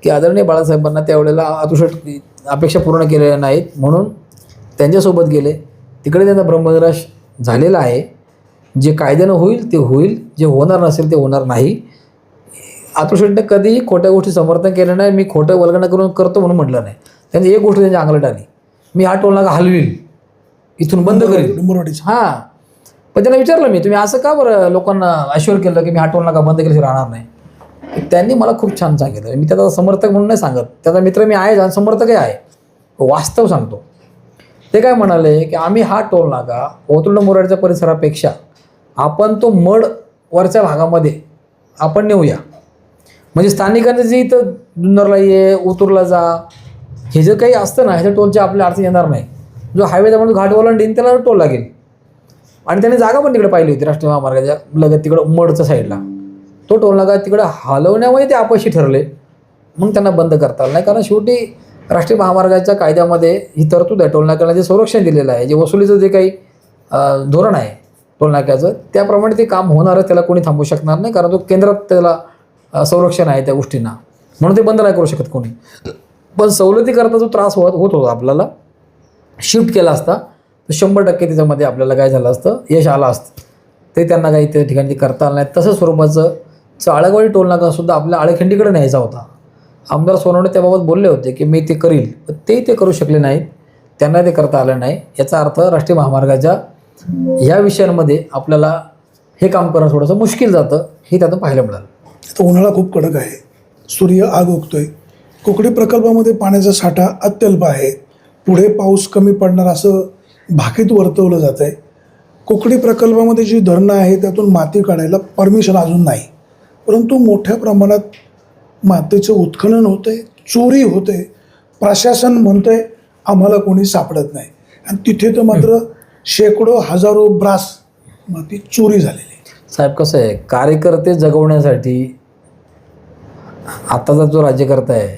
की आदरणीय बाळासाहेबांना त्यावेळेला अतुल अपेक्षा पूर्ण केलेल्या नाहीत म्हणून त्यांच्यासोबत गेले. तिकडे त्यांचा ब्रह्मनिराश झालेला आहे. जे कायद्यानं होईल ते होईल, जे होणार नसेल ते होणार नाही. अतुल शेटने कधीही खोट्या गोष्टी समर्थन केलं नाही. मी खोटं वल्गणा करून करतो म्हणून म्हटलं नाही. त्यांनी एक गोष्ट त्यांच्या अंगलट आली, मी हा टोल नाका हलवील, इथून बंद करेल. डुंबरवाडीचं हां, पण त्यांना विचारलं मी, तुम्ही असं का बरं लोकांना अश्युअर केलं की मी हा टोल नाका बंद केल्याशिवाय राहणार नाही? त्यांनी मला खूप छान सांगितलं. मी त्याचा समर्थक म्हणून नाही सांगत, त्याचा मित्र मी आहे आणि समर्थकही आहे, वास्तव सांगतो. ते काय म्हणाले की आम्ही हा टोल नाका ओतुर्ड मोराडच्या परिसरापेक्षा आपण तो मड वरच्या भागामध्ये आपण नेऊया. म्हणजे स्थानिकांना जे इथं जुन्नरला ये, ओतूरला जा, हे जे काही असतं ना, ह्याच्या टोलच्या आपल्या अडचण येणार नाही. जो हायवेचा म्हणून घाट ओलांडीन त्याला टोल लागेल. आणि त्याने जागा पण तिकडे पाहिली होती राष्ट्रीय महामार्गाच्या लगत तिकडं मडच्या साईडला. तो टोल नाका तिकडं हलवण्यामुळे ते अपयशी ठरले, मग त्यांना बंद करता आलं नाही. कारण शेवटी राष्ट्रीय महामार्गाच्या कायद्यामध्ये ही तरतूद आहे, टोल नाक्याला जे संरक्षण दिलेलं आहे, जे वसुलीचं जे काही धोरण आहे टोल नाक्याचं, त्याप्रमाणे ते काम होणारच. त्याला कोणी थांबवू शकणार नाही, कारण तो केंद्रात त्याला संरक्षण आहे त्या गोष्टींना, म्हणून ते बंद नाही करू शकत कोणी. पण सवलतीकरता जो त्रास होत होता आपल्याला, शिफ्ट केला असता तर 100% त्याच्यामध्ये आपल्याला काय झालं असतं, यश आलं असतं. ते त्यांना काही त्या ठिकाणी करता आलं नाही. तसंच स्वरूपाचं चाळगवाडी टोल नाकासुद्धा आपल्या आळेखंडीकडे न्यायचा होता. आमदार सोनवणे त्याबाबत बोलले होते की मी ते करील, पण ते करू शकले नाहीत, त्यांना ते करता आलं नाही. याचा अर्थ राष्ट्रीय महामार्गाच्या ह्या विषयांमध्ये आपल्याला हे काम करणं थोडंसं मुश्किल जातं, हे त्यातून पाहायला मिळालं. आता उन्हाळा खूप कडक आहे, सूर्य आग ओकतोय. कोकणी प्रकल्पामध्ये पाण्याचा साठा अत्यल्प आहे, पुढे पाऊस कमी पडणार असं भाकीत वर्तवलं जात आहे. कोकणी प्रकल्पामध्ये जी धरणं आहे त्यातून माती काढायला परमिशन अजून नाही, परंतु मोठ्या प्रमाणात मातीचं उत्खनन होतं आहे, चोरी होते. प्रशासन म्हणतं आहे आम्हाला कोणी सापडत नाही, आणि तिथे तर मात्र शेकडो हजारो ब्रास माती चोरी झालेली आहे. साहेब कसं आहे, कार्यकर्ते जगवण्यासाठी आत्ताचा जो राज्यकर्ता आहे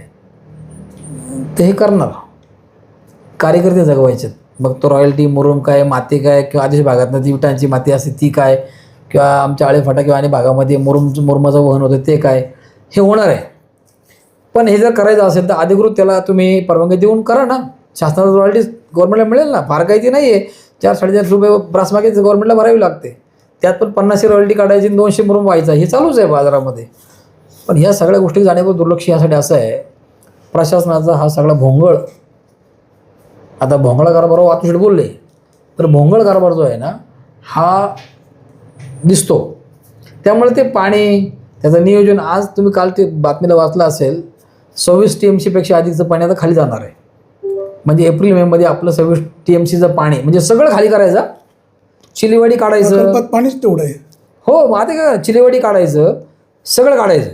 ते हे करणार, कार्यकर्ते जगवायचे. मग तो रॉयल्टी, मुरुम काय, माती काय, किंवा आदेश भागातनं ती विटांची माती असते ती काय, किंवा आमच्या आळेफाटा किंवा आणि भागामध्ये मुरुमाचं वहन होतं ते काय, हे होणार आहे. पण हे जर करायचं असेल तर अधिकृत त्याला तुम्ही परवानगी देऊन करा ना. शासनाचं रॉयल्टी गव्हर्नमेंटला मिळेल ना, फार काही ती नाही आहे. 4-4.5 रुपये ब्रासमागे गव्हर्नमेंटला भरावी लागते. त्यात पण 50 रॉयल्टी काढायची, 200 मुरुम व्हायचा, हे चालूच आहे बाजारामध्ये. पण ह्या सगळ्या गोष्टी जाणीवर दुर्लक्ष यासाठी असं आहे, प्रशासनाचा हा सगळा भोंगळ, आता भोंगळा कारभार वातुशीट बोलले तर भोंगळ कारभार जो आहे ना हा दिसतो. त्यामुळे ते पाणी त्याचं नियोजन, आज तुम्ही काल ते बातमीला वाचलं असेल, 26 TMCपेक्षा अधिकचं पाणी आता खाली जाणार आहे. म्हणजे एप्रिल मेमध्ये आपलं 26 TMCचं पाणी म्हणजे सगळं खाली करायचं, चिलेवाडी काढायचं. प्रकल्पात पाणीच तेवढं आहे. हो, मग आता का चिलेवाडी काढायचं, सगळं काढायचं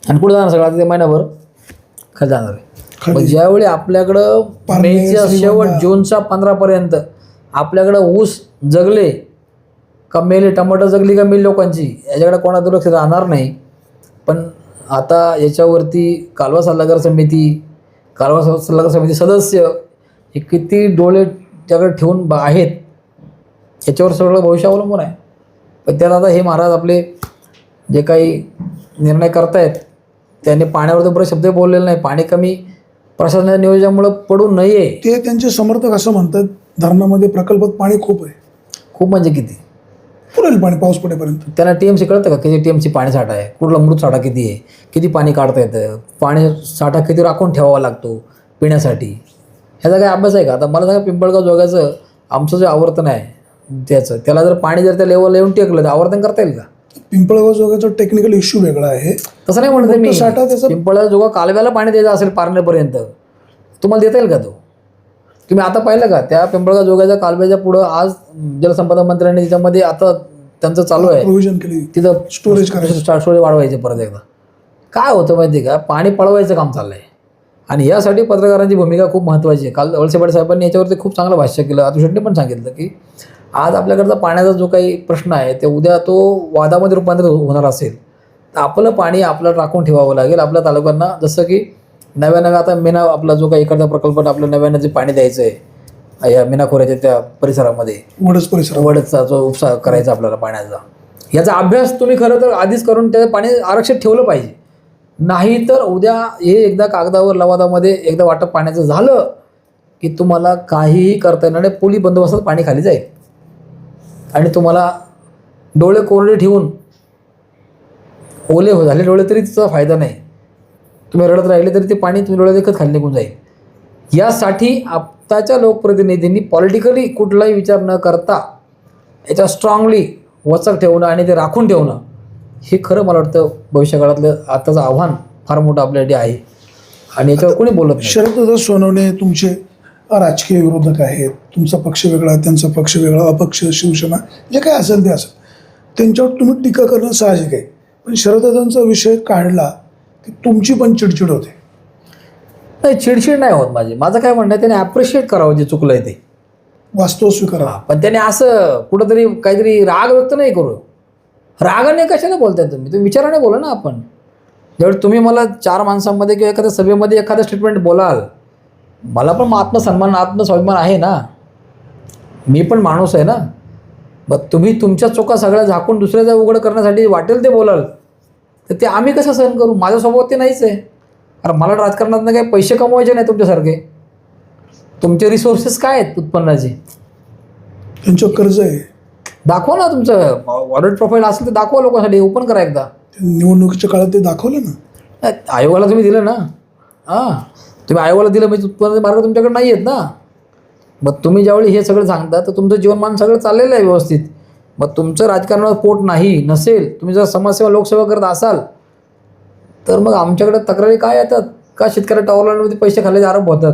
आणि कुठं जाणार सगळं, आता ते महिनाभर खाली जाणार आहे. मग ज्यावेळी आपल्याकडं मेच्या शेवट जूनच्या 15पर्यंत आपल्याकडं ऊस जगले का मेले, टमाटर जगली का मेली लोकांची, याच्याकडे कोणा दुर्लक्ष राहणार नाही. पण आता याच्यावरती कालवा सल्लागार समिती सदस्य हे किती डोळे त्याकडे ठेवून आहेत याच्यावर सगळं भविष्य अवलंबून आहे. पण त्यात आता हे महाराज आपले जे काही निर्णय करतायत त्यांनी पाण्यावर तर बरेच शब्द बोललेले नाही. पाणी कमी प्रशासनाच्या नियोजनामुळं पडू नये, ते त्यांचे समर्थक असं म्हणतात, धरणामध्ये प्रकल्पात पाणी खूप आहे. खूप म्हणजे किती पुरेल पाणी पाऊस पडेपर्यंत. त्यांना TMC कळतं का किती TMC पाणी साठा आहे, कुठला मृत साठा किती आहे, किती पाणी काढता येतं, पाणी साठा किती राखून ठेवावा लागतो पिण्यासाठी, ह्याचा काय अभ्यास आहे का? आता मला सांगा, पिंपळगाव जोगाचं आमचं जे आवर्तन आहे त्याला जर पाणी जर त्या लेवलला येऊन टेकलं तर आवर्तन करता येईल का? पिंपळगाव जोगाचा टेक्निकल इश्यू वेगळा आहे. तसं नाही म्हणत मी, साठा त्याचा पिंपळगाव जोगा कालव्याला पाणी द्यायचं असेल पारनेपर्यंत, तुम्हाला देता येईल का तो? तुम्ही आता पाहिलं का त्या पिंपळगाव जोगाच्या कालव्याच्या पुढं आज जलसंपदा मंत्र्यांनी त्याच्यामध्ये आता त्यांचं चालू आहे प्रोव्हिजन केली, तिथं स्टोरेज करायचं, स्टोरेज वाढवायचे परत एकदा. काय होतं माहिती आहे का, पाणी पळवायचं काम चाललं आहे आणि यासाठी पत्रकारांची भूमिका खूप महत्त्वाची आहे. काल वळसे पाटील साहेबांनी याच्यावरती खूप चांगलं भाष्य केलं. अतुल पण सांगितलं की आज आपल्याकडचा पाण्याचा जो काही प्रश्न आहे ते उद्या तो वादामध्ये रूपांतरित होणार असेल तर आपलं पाणी आपल्याला राखून ठेवावं लागेल. आपल्या तालुक्यांना जसं की नव्यानं आता मीना आपला जो काही इकडचा प्रकल्प आपल्या नव्यानं जे पाणी द्यायचं आहे या मीना खोऱ्याच्या त्या परिसरामध्ये, वडचा जो उपसा करायचा आपल्याला पाण्याचा, याचा अभ्यास तुम्ही खरं तर आधीच करून त्या पाणी आरक्षित ठेवलं पाहिजे. नाही तर उद्या हे एकदा कागदावर लवादामध्ये एकदा वाटप पाण्याचं झालं की तुम्हाला काहीही करता येणार नाही. पोलीस बंदोबस्तात पाणी खाली जाईल आणि तुम्हाला डोळे कोरडे ठेवून ओले झाले डोळे तरी तिचा फायदा नाही. तुम्ही रडत राहिले तरी ते पाणी तुम्ही डोळे देखत खाली निघून जाईल. यासाठी आत्ताच्या लोकप्रतिनिधींनी पॉलिटिकली कुठलाही विचार न करता याच्या स्ट्रॉंगली वचक ठेवणं आणि ते राखून ठेवणं हे खरं मला वाटतं भविष्यकाळातलं आताचं आव्हान फार मोठं आपल्यासाठी आहे आणि याच्यावर कोणी बोलत नाही. शरद सोनवणे तुमचे राजकीय विरोधक आहेत, तुमचा पक्ष वेगळा, त्यांचा पक्ष वेगळा, अपक्ष, शिवसेना, जे काय असेल ते असेल, त्यांच्यावर तुम्ही टीका करणं साहजिक आहे. पण शरददादांचा विषय काढला की तुमची पण चिडचिड होते. नाही, चिडचिड नाही होत माझं काय म्हणणं आहे, त्याने ॲप्रिशिएट करावं जे चुकलं आहे ते, वास्तव स्वीकारा. पण त्याने असं कुठंतरी काहीतरी राग व्यक्त नाही करू. रागाने कशाने बोलताय तुम्ही विचाराने बोला ना. आपण ज्यावेळी तुम्ही मला 4 माणसांमध्ये किंवा एखाद्या सभेमध्ये एखादं स्टेटमेंट बोलाल, मला पण आत्मसन्मान आत्मस्वाभिमान आहे ना, मी पण माणूस आहे ना. मग तुम्ही तुमच्या चुका सगळ्या झाकून दुसऱ्याचा उघड करण्यासाठी वाटेल ते बोलाल तर ते आम्ही कसं सहन करू? माझ्या स्वभावात ते नाहीच आहे. कारण मला राजकारणातनं काही पैसे कमवायचे नाही तुमच्यासारखे. तुमचे रिसोर्सेस काय आहेत उत्पन्नाचे? त्यांच्यावर कर्ज आहे, दाखवा ना. तुमचं वॉलेट प्रोफाईल असेल तर दाखवा लोकांसाठी, ओपन करा एकदा. निवडणुकीच्या काळात ते दाखवलं ना. आयोगाला तुम्ही दिलं ना. तुम्ही आयोगाला दिलं म्हणजे उत्पन्नाचे मार्ग तुमच्याकडे नाही आहेत ना. मग तुम्ही ज्यावेळी हे सगळं सांगता तर तुमचं जीवनमान सगळं चाललेलं आहे व्यवस्थित. मग तुमचं राजकारणात पोट नाही नसेल, तुम्ही जर समाजसेवा लोकसेवा करत असाल तर मग आमच्याकडे तक्रारी काय येतात का शेतकऱ्या टॉवरमध्ये पैसे खाल्ल्याचे आरोप होतात?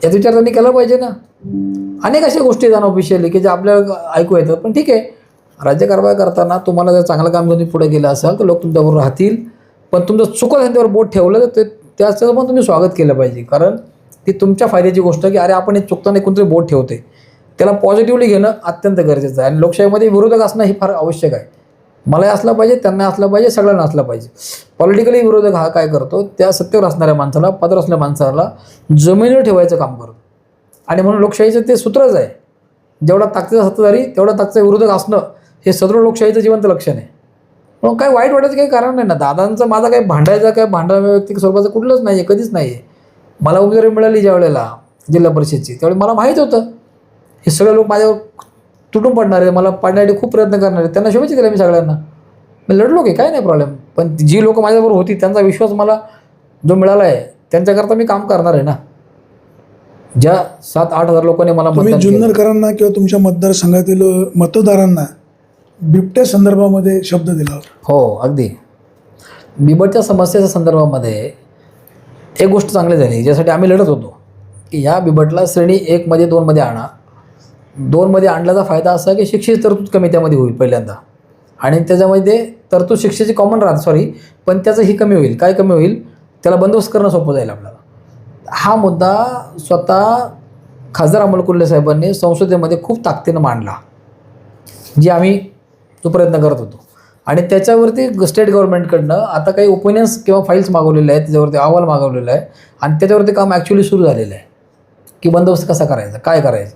याचा विचार त्यांनी केला पाहिजे ना. अनेक अशा गोष्टी आहेत अनऑफिशियली की जे आपल्याला ऐकू येतात. पण ठीक आहे, राज्यकारभार करताना तुम्हाला जर चांगलं काम तुम्ही पुढे गेलं असाल तर लोक तुमच्याबरोबर राहतील. पण तुमचं चुकत त्यांच्यावर बोट ठेवलं तर त्याचं पण तुम्ही स्वागत केलं पाहिजे. कारण ती तुमच्या फायद्याची गोष्ट की अरे आपण हे चुकताना कोणतरी बोट ठेवते, त्याला पॉझिटिव्हली घेणं अत्यंत गरजेचं आहे. आणि लोकशाहीमध्ये विरोधक असणं हे फार आवश्यक आहे. मलाही असलं पाहिजे, त्यांना असलं पाहिजे, सगळ्यांना असलं पाहिजे. पॉलिटिकली विरोधक हा काय करतो, त्या सत्तेवर असणाऱ्या माणसाला, पदर असलेल्या माणसाला जमिनीवर ठेवायचं काम करतो. आणि म्हणून लोकशाहीचं ते सूत्रच आहे, जेवढा ताकदीचा सत्ताधारी तेवढा ताकदीचा विरोधक असणं हे सदृढ लोकशाहीचं जिवंत लक्षण आहे. म्हणून काय वाईट वाटायचं काही कारण नाही ना. दादांचं माझा काही भांडायचा काय व्यक्तिगत स्वरूपाचं कुठलंच नाही आहे, कधीच नाही आहे. मला उमेदवारी मिळाली ज्या वेळेला जिल्हा परिषदची त्यावेळी मला माहीत होतं हे सगळे लोक माझ्यावर तुटून पडणार आहे, मला पाडण्यासाठी खूप प्रयत्न करणार आहेत. त्यांना शुभेच्छा दिल्या मी सगळ्यांना. मी लढलो की काय नाही प्रॉब्लेम. पण जी लोक माझ्याबरोबर होती त्यांचा विश्वास मला जो मिळाला आहे त्यांच्याकरता मी काम करणार आहे ना. ज्या 7-8 हजार लोकांनी मला तुम्ही मतदान केलं. जुन्नरकरांना किंवा तुमच्या मतदारसंघातील मतदारांना बिबट्या संदर्भामध्ये शब्द दिला होता. हो अगदी. बिबटच्या समस्येच्या संदर्भामध्ये एक गोष्ट चांगली झाली ज्यासाठी आम्ही लढत होतो की ह्या बिबटला श्रेणी 1मध्ये 2मध्ये आणा. 2मध्ये आणल्याचा फायदा असा आहे की शिक्षेची तरतूद कमी त्यामध्ये होईल पहिल्यांदा, आणि त्याच्यामध्ये तरतूद शिक्षेची कॉमन राहते पण त्याचं ही कमी होईल. काय कमी होईल? त्याला बंदोबस्त करणं सोपं जाईल आपल्याला. हा मुद्दा स्वतः खासदार अमोल कोल्हे साहेबांनी संसदेमध्ये खूप ताकदीनं मांडला, जी आम्ही तो प्रयत्न करत होतो. आणि त्याच्यावरती स्टेट गव्हर्नमेंटकडनं आता काही ओपिनियन्स किंवा फाईल्स मागवलेले आहेत, त्याच्यावरती अहवाल मागवलेला आहे आणि त्याच्यावरती काम ॲक्च्युली सुरू झालेलं आहे की बंदोबस्त कसा करायचा, काय करायचं.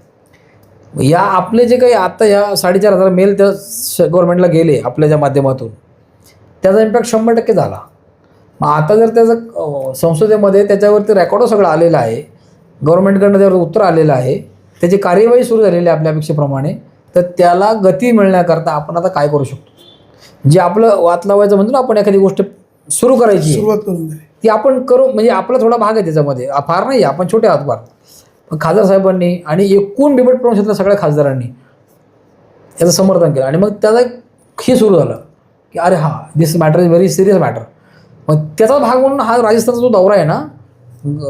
या आपले जे काही आता या 4,500 मेल त्या गव्हर्नमेंटला गेले आपल्याच्या माध्यमातून, त्याचा इम्पॅक्ट 100% झाला. मग आता जर त्याचं संसदेमध्ये त्याच्यावरती रेकॉर्ड सगळं आलेलं आहे, गव्हर्नमेंटकडनं त्यावर उत्तर आलेलं आहे, त्याची कार्यवाही सुरू झालेली आहे आपल्या अपेक्षेप्रमाणे, तर त्याला गती मिळण्याकरता आपण आता काय करू शकतो. जे आपलं वात लावायचं म्हणतो ना आपण, एखादी गोष्ट सुरू करायची सुरुवात करून दिली ती आपण करू. म्हणजे आपला थोडा भाग आहे त्याच्यामध्ये, फार नाही, आपण छोटे आहात फार. पण खासदार साहेबांनी आणि एकूण बिबट प्रवंशातल्या सगळ्या खासदारांनी याचं समर्थन केलं. आणि मग त्याचा हे सुरू झालं की अरे हा this matter is very serious matter. मग त्याचा भाग म्हणून हा राजस्थानचा जो दौरा आहे ना,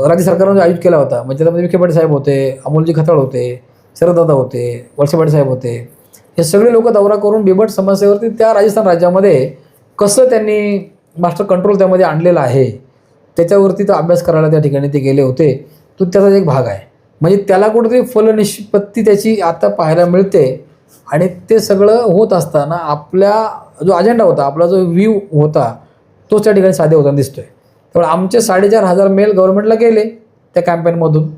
राज्य सरकारनं जो आयोजित केला होता, म्हणजे त्यामध्ये विखे पाटील साहेब होते, अमोलजी खताळ होते, शरददादा होते, वळसे पाटील साहेब होते, हे सगळे लोक दौरा करून बिबट समस्येवरती त्या राजस्थान राज्यामध्ये कसं त्यांनी मास्टर कंट्रोल त्यामध्ये आणलेलं आहे त्याच्यावरती तर अभ्यास करायला त्या ठिकाणी ते गेले होते. तो त्याचा एक भाग आहे. म्हणजे त्याला कुठेतरी फलनिष्पत्ती त्याची आता पाहायला मिळते. आणि ते सगळं होत असताना आपल्या जो अजेंडा होता, आपला जो व्ह्यू होता, तोच त्या ठिकाणी साध्य होताना दिसतोय. त्यामुळे आमचे 4,500 मेल गव्हर्नमेंटला गेले त्या कॅम्पेनमधून.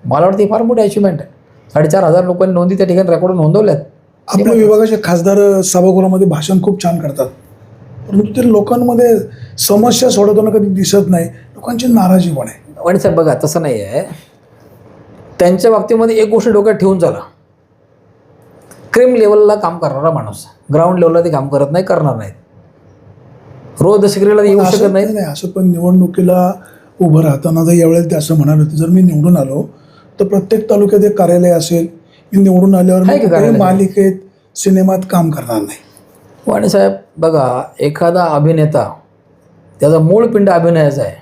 मला वाटतं ही फार मोठी अचिव्हमेंट आहे. 4,500 लोकांनी नोंदी त्या ठिकाणी रेकॉर्ड नोंदवल्यात. आपल्या विभागाचे खासदार सभागृहामध्ये भाषण खूप छान करतात, परंतु ते लोकांमध्ये समस्या सोडवताना कधी दिसत नाही. लोकांची नाराजी पण आहे. आणि साहेब बघा, तसं नाही आहे. त्यांच्या बाबतीमध्ये एक गोष्ट डोक्यात ठेवून चला, क्रीम लेवलला काम करणारा माणूस ग्राउंड लेवलला ते काम करत नाही, करणार नाहीत. रोज दशक्रियेला येऊ शकत नाही. नाही असं पण निवडणुकीला उभं राहताना जर यावेळेस ते असं म्हणाले होते, जर मी निवडून आलो तर प्रत्येक तालुक्यात एक कार्यालय असेल, मी निवडून आल्यावर आहे की कार्यालय? मालिकेत सिनेमात काम करणार नाही. वाणी साहेब बघा, एखादा अभिनेता त्याचा मूळ पिंड अभिनयाचा आहे.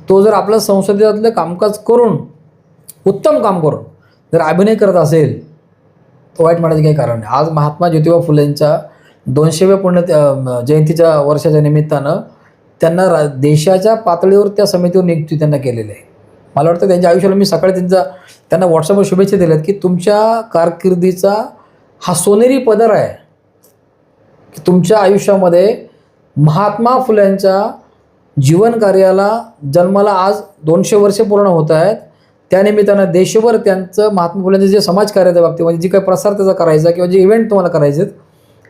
तो जर आपल्या संसदेतलं कामकाज करून, उत्तम काम करून जर अभिनय करत असेल तर वाईट म्हणायचं काही कारण नाही. आज महात्मा ज्योतिबा फुलेंच्या 200व्या पुण्य जयंतीच्या वर्षाच्या निमित्तानं त्यांना देशाच्या पातळीवर त्या समितीवर नियुक्ती त्यांना केलेली आहे. मला वाटतं त्यांच्या आयुष्याला मी सकाळी त्यांना व्हॉट्सअपवर शुभेच्छा दिल्यात की तुमच्या कारकिर्दीचा हा सोनेरी पदर आहे की तुमच्या आयुष्यामध्ये महात्मा फुल्यांच्या जीवन कार्याला जन्माला आज 200 वर्षे पूर्ण होत आहेत. त्यानिमित्तानं देशभर त्यांचं महात्मा फुल्यांचं जे समाजकार्याच्या बाबतीमध्ये जी काही प्रसार त्याचा करायचा किंवा जे इव्हेंट तुम्हाला करायचे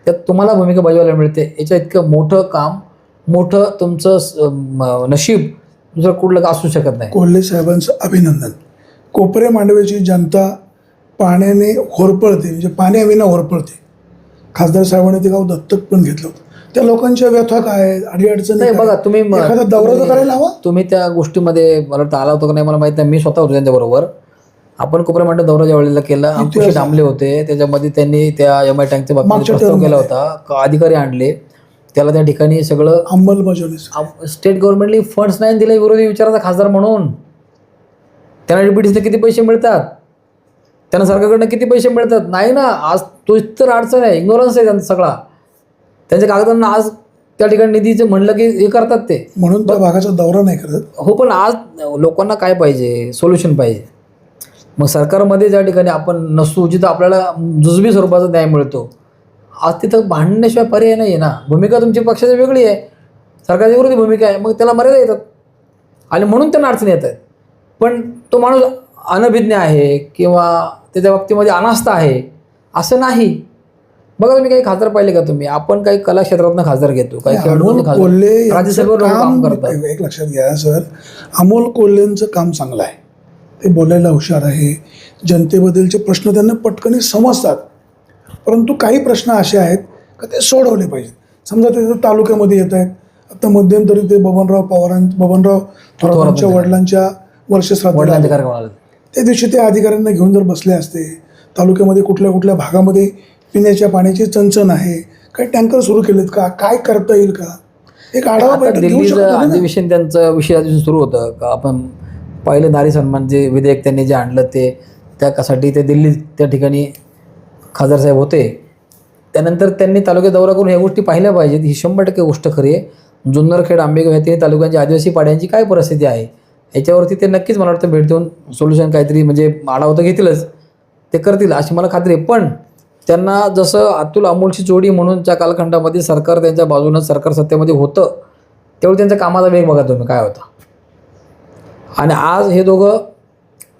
त्यात तुम्हाला भूमिका बजावायला मिळते. याच्या इतकं मोठं काम, मोठं तुमचं नशीब दुसरं कुठलं असू शकत नाही. कोल्हे साहेबांचं अभिनंदन. कोपरे मांडव्याची जनता पाण्याने होरपळते, म्हणजे पाण्याविना होरपळते. खासदार साहेबांनी ते गाव दत्तक पण घेतलं होतं. त्या लोकांच्या व्यथा काय, अडीअडचणी नाही काय? बघा, तुम्ही एखादा दौरा तर करायला हवा. तुम्ही त्या गोष्टीमध्ये मला वाटतं आला होता का नाही मला माहिती नाही. मी स्वतः होतो त्यांच्याबरोबर. आपण कोपरे मांडव दौरा ज्या वेळेला केला, अंकुश डांबले होते. त्याच्यामध्ये त्यांनी त्या MI टँकच्या बाबतीत प्रस्ताव केला होता. अधिकारी आणले, त्याला त्या ठिकाणी सगळं अंमलबजावणी. स्टेट गव्हर्नमेंटली फंड्स नाही दिले विरोधी विचाराचा खासदार म्हणून. त्यांना DPTCने किती पैसे मिळतात, त्यांना सरकारकडनं किती पैसे मिळतात? नाही ना. आज तो इतर अडचण आहे, इग्नोरन्स आहे त्यांचा सगळा. त्यांच्या कागदांना आज त्या ठिकाणी निधीचं म्हणलं की हे करतात ते, म्हणून त्या भागाचा दौरा नाही करत. हो, पण आज लोकांना काय पाहिजे? सोल्युशन पाहिजे. मग सरकारमध्ये ज्या ठिकाणी आपण नसू, जिथं आपल्याला जुजबी स्वरूपाचा न्याय मिळतो, आज तिथं भांडण्याशिवाय पर्याय नाही आहे ना. भूमिका तुमची पक्षाची वेगळी आहे, सरकारची विरोधी भूमिका आहे, मग त्याला मर्यादा येतात आणि म्हणून त्यांना अडचणी येत आहेत. पण तो माणूस अनभिज्ञ आहे किंवा त्याच्या बाबतीमध्ये अनास्था आहे असं नाही. बघा, तुम्ही काही खासदार पाहिले का तुम्ही? आपण काही कला क्षेत्रातनं खासदार घेतो, काही अमोल कोल्हे राज्यसभेवर काम करतात. एक लक्षात घ्या सर, अमोल कोल्हेंचं काम चांगलं आहे. ते बोलायला हुशार आहे, जनतेबद्दलचे प्रश्न त्यांना पटकन समजतात. परंतु काही प्रश्न असे आहेत का ते सोडवले पाहिजेत. समजा ते तालुक्यामध्ये येत आहेत. आता मध्यंतरी ते बबनराव थोरातांच्या वडिलांच्या वर्षश्राद्धाला वडिलांच्या कार्यक्रमाला त्या दिवशी ते अधिकाऱ्यांना घेऊन जर बसले असते, तालुक्यामध्ये कुठल्या कुठल्या भागामध्ये पिण्याच्या पाण्याची चणचण आहे, काही टँकर सुरू केलेत का, काय करता येईल का, एक आढावा आता बैठक घेऊ दिल्लीचं शकतो ना. अधिवेशन त्यांचं विषय अधिवेशन सुरू होतं का आपण पाहिलं नारी सन्मान जे विधेयक त्यांनी जे आणलं ते त्यासाठी ते दिल्ली त्या ठिकाणी खासदार साहेब होते. त्यानंतर त्यांनी तालुक्यात दौरा करून ह्या गोष्टी पाहिल्या पाहिजेत. ही 100% गोष्ट खरी आहे. जुन्नरखेड, आंबेगाव या तिन्ही तालुक्यांच्या आदिवासी पाड्यांची काय परिस्थिती आहे याच्यावरती ते नक्कीच मला वाटतं भेट देऊन सोल्युशन काहीतरी म्हणजे आढावा तर घेतीलच, ते करतील अशी मला खात्री आहे. पण त्यांना जसं अतुल अमोलची जोडी म्हणूनच्या कालखंडामध्ये सरकार त्यांच्या बाजूनं सरकार सत्तेमध्ये होतं तेवढं त्यांच्या कामाचा वेग बघा तुम्ही काय होता. आणि आज हे दोघं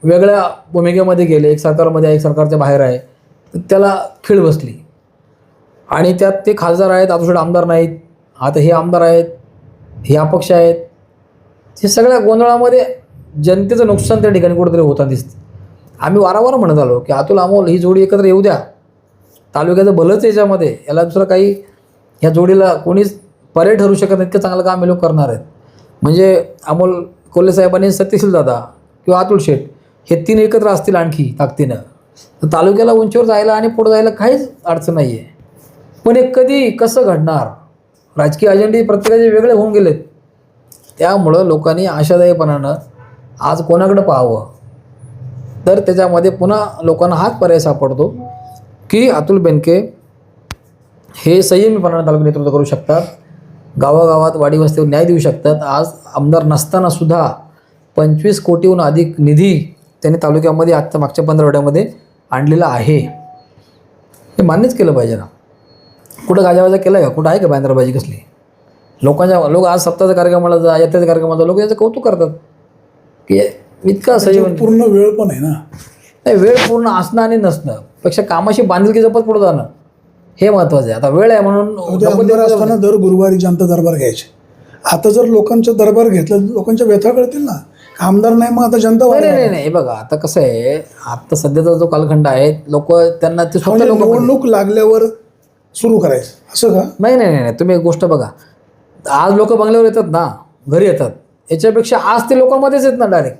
वेगळ्या भूमिकेमध्ये गेले, एक सरकारमध्ये आहे एक सरकारच्या बाहेर आहे, तर त्याला खीळ बसली. आणि त्यात ते खासदार आहेत, आता आमदार नाहीत, आता हे आमदार आहेत, हे अपक्ष आहेत. हे सगळ्या गोंधळामध्ये जनतेचं नुकसान त्या ठिकाणी कुठेतरी होताना दिसतं. आम्ही वारंवार म्हणत आलो की अतुल अमोल ही जोडी एकत्र येऊ द्या, तालुक्याचं भलंच याच्यामध्ये, याला दुसरं काही ह्या जोडीला कोणीच पर्याय ठरू शकत नाही, इतकं चांगलं काम हे लोक करणार आहेत. म्हणजे अमोल कोल्हे साहेबांनी, सत्यशील दादा किंवा अतुल शेठ हे तीन एकत्र असतील आणखी ताकदीनं तर तालुक्याला उंचीवर जायला आणि पुढे जायला काहीच अडचण नाही आहे. पण हे कधी कसं घडणार, राजकीय अजेंडे प्रत्येकाचे वेगळे होऊन गेलेत. त्यामुळं लोकांनी आशादायीपणानं आज कोणाकडं पाहावं, तर त्याच्यामध्ये पुन्हा लोकांना हाच पर्याय सापडतो की अतुल बेनके हे संयमीपणानं तालुका नेतृत्व करू शकतात, गावागावात वाडी वस्तीवर न्याय देऊ शकतात. आज आमदार नसतानासुद्धा 25 कोटीहून अधिक निधी त्यांनी तालुक्यामध्ये आजच्या मागच्या 15 आठवड्यामध्ये आणलेला आहे. हे मान्यच केलं पाहिजे ना. कुठं गाजावाजा केला का, कुठं आहे का बॅनरबाजी कसली. लोक आज सप्ताहाच्या कार्यक्रमाला जा, यात्रेच्या कार्यक्रमाला जा, लोक याचं कौतुक करतात की इतका संयम. पूर्ण वेळ पण आहे ना. नाही, वेळ पूर्ण असणं आणि नसणं पेक्षा कामाशी बांधिलकी जपत पुढे जाणं हे महत्त्वाचं आहे. आता वेळ आहे म्हणून आमदार असताना दर गुरुवारी जनता दरबार घ्यायचे. आता जर लोकांचा दरबार घेतला लोकांच्या व्यथा कळतील ना. आमदार नाही मग आता जनता नाही बघा आता कसं आहे, आता सध्याचा जो कालखंड आहे लोक त्यांना ते स्वतः लोक निवडणूक लागल्यावर सुरू करायचं असं का. नाही तुम्ही एक गोष्ट बघा, आज लोक बंगल्यावर येतात ना, घरी येतात, याच्यापेक्षा आज ते लोकांमध्येच येत ना डायरेक्ट.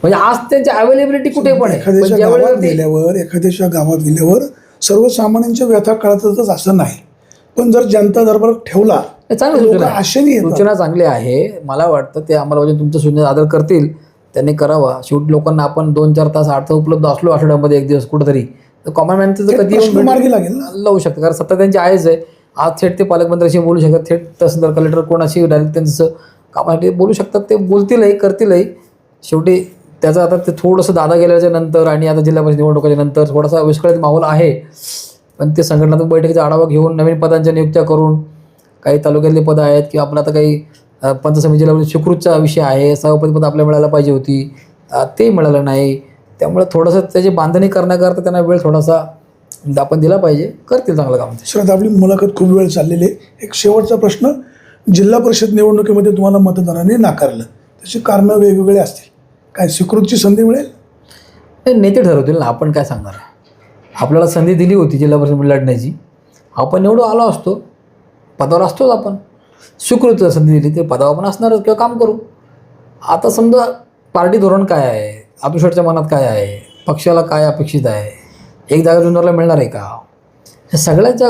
म्हणजे आज त्यांची अवेलेबिलिटी कुठे पण आहे. एखाद्याच्या गावात गेल्यावर सर्वसामान्यांच्या व्यथा कळतातच असं नाही. पण जर जनता दरबार ठेवला चांगली सूचना चांगली आहे. मला वाटतं ते अंमलबजावणी तुमच्या सूचनेचा आदर करतील, त्यांनी करावा. शेवटी लोकांना आपण 2-4 तास आठ उपलब्ध असलो आठवड्यामध्ये एक दिवस कुठेतरी, तर कॉमन मॅनचं कधी मार्गी लागेल ना, लावू शकतं. कारण सत्ता त्यांची आहेच आहे. आज थेट ते पालकमंत्र्यांशी बोलू शकतात, थेट तहसीलदार कलेक्टर कोणाशी डायरेक्ट त्यांचं कामासाठी बोलू शकतात. ते बोलतीलही करतीलही. शेवटी त्याचं आता ते थोडंसं दादा गेल्याच्या नंतर आणि आता जिल्हा परिषद निवडणुकीच्या नंतर थोडासा विस्कळीत माहोल आहे. पण ते संघटनात्मक बैठकीचा आढावा घेऊन नवीन पदांच्या नियुक्त्या करून, काही तालुक्यातले पदं आहेत किंवा आपलं आता काही पंचायत समिती जिल्हा परिषद सुकृतचा विषय आहे, सभापतीपद आपल्याला मिळायला पाहिजे होती, ते मिळालं नाही. त्यामुळे थोडंसं त्याची बांधणी करण्याकरता त्यांना वेळ थोडासा आपण दिला पाहिजे, करतील चांगलं काम. श्रद्धा, आपली मुलाखत खूप वेळ चाललेली आहे. एक शेवटचा प्रश्न, जिल्हा परिषद निवडणुकीमध्ये तुम्हाला मतदारांनी नाकारलं, त्याची कारणं वेगवेगळे असतील, काय स्वीकृतची संधी मिळेल? ते नेते ठरवतील ना, आपण काय सांगणार. आपल्याला संधी दिली होती जिल्हा परिषद लढण्याची, आपण एवढं आलो असतो, पदावर असतोच आपण. स्वीकृत संधी दिली तर पदावर पण असणारच किंवा काम करू. आता समजा पार्टी धोरण काय आहे, अतुलशेठच्या मनात काय आहे, पक्षाला काय अपेक्षित आहे, एक जागा जुन्नरला मिळणार आहे का, हे सगळ्याच्या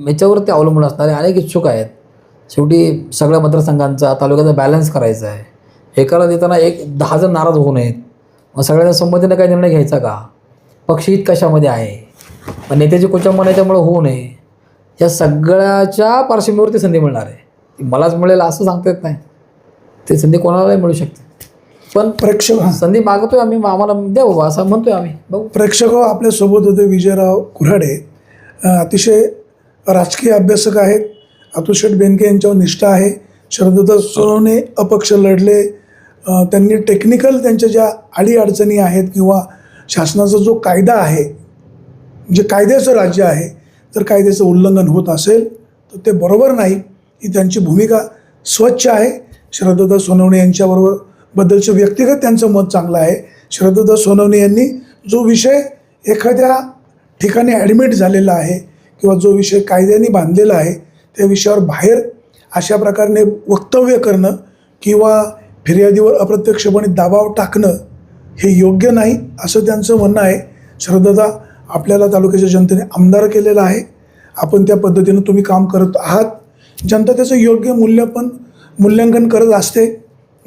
याच्यावरती अवलंबून असणारे अनेक इच्छुक आहेत. शेवटी सगळ्या मतदारसंघांचा तालुक्याचा बॅलन्स करायचा आहे. एकाला देताना 10 जण नाराज होऊ नयेत. मग सगळ्यांना संमतीने काही निर्णय घ्यायचा का, पक्षहित कशामध्ये आहे, मग नेत्याची कुचंबना याच्यामुळे होऊ नये. या सगळ्याच्या पार्श्वभूमीवरती संधी मिळणार आहे. मलाच मिळेल असं सांगता येत नाही, ते संधी कोणालाही मिळू शकते. पण प्रेक्षक संधी मागतोय आम्ही, आम्हाला द्या बाबा असं म्हणतोय आम्ही. बघू. प्रेक्षक आपल्यासोबत होते विजयराव कुऱ्हाडे, अतिशय राजकीय अभ्यासक आहेत. अतुलशेठ बेनके यांच्यावर निष्ठा आहे. शरदत्ता सोनवणे अपक्ष लढले, त्यांनी टेक्निकल त्यांच्या ज्या अडीअडचणी आहेत किंवा शासनाचा जो कायदा आहे, जे कायद्याचं राज्य आहे, जर कायद्याचं उल्लंघन होत असेल तर ते बरोबर नाही, ही त्यांची भूमिका स्वच्छ आहे. शरदत्ता सोनवणे यांच्याबरोबर बद्दलचं व्यक्तिगत त्यांचं मत चांगलं आहे. शरदत्ता सोनवणे यांनी जो विषय एखाद्या ठिकाणी ॲडमिट झालेला आहे किंवा जो विषय कायद्याने बांधलेला आहे त्या विषयावर बाहेर अशा प्रकारे वक्तव्य करणं किंवा फिर्यादीवर अप्रत्यक्षपणे दबाव टाकणं हे योग्य नाही असं त्यांचं म्हणणं आहे. शरददादा, आपल्याला तालुक्याच्या जनतेने आमदार केलेला आहे, आपण त्या पद्धतीनं तुम्ही काम करत आहात. जनता त्याचं योग्य मूल्यांकन करत असते.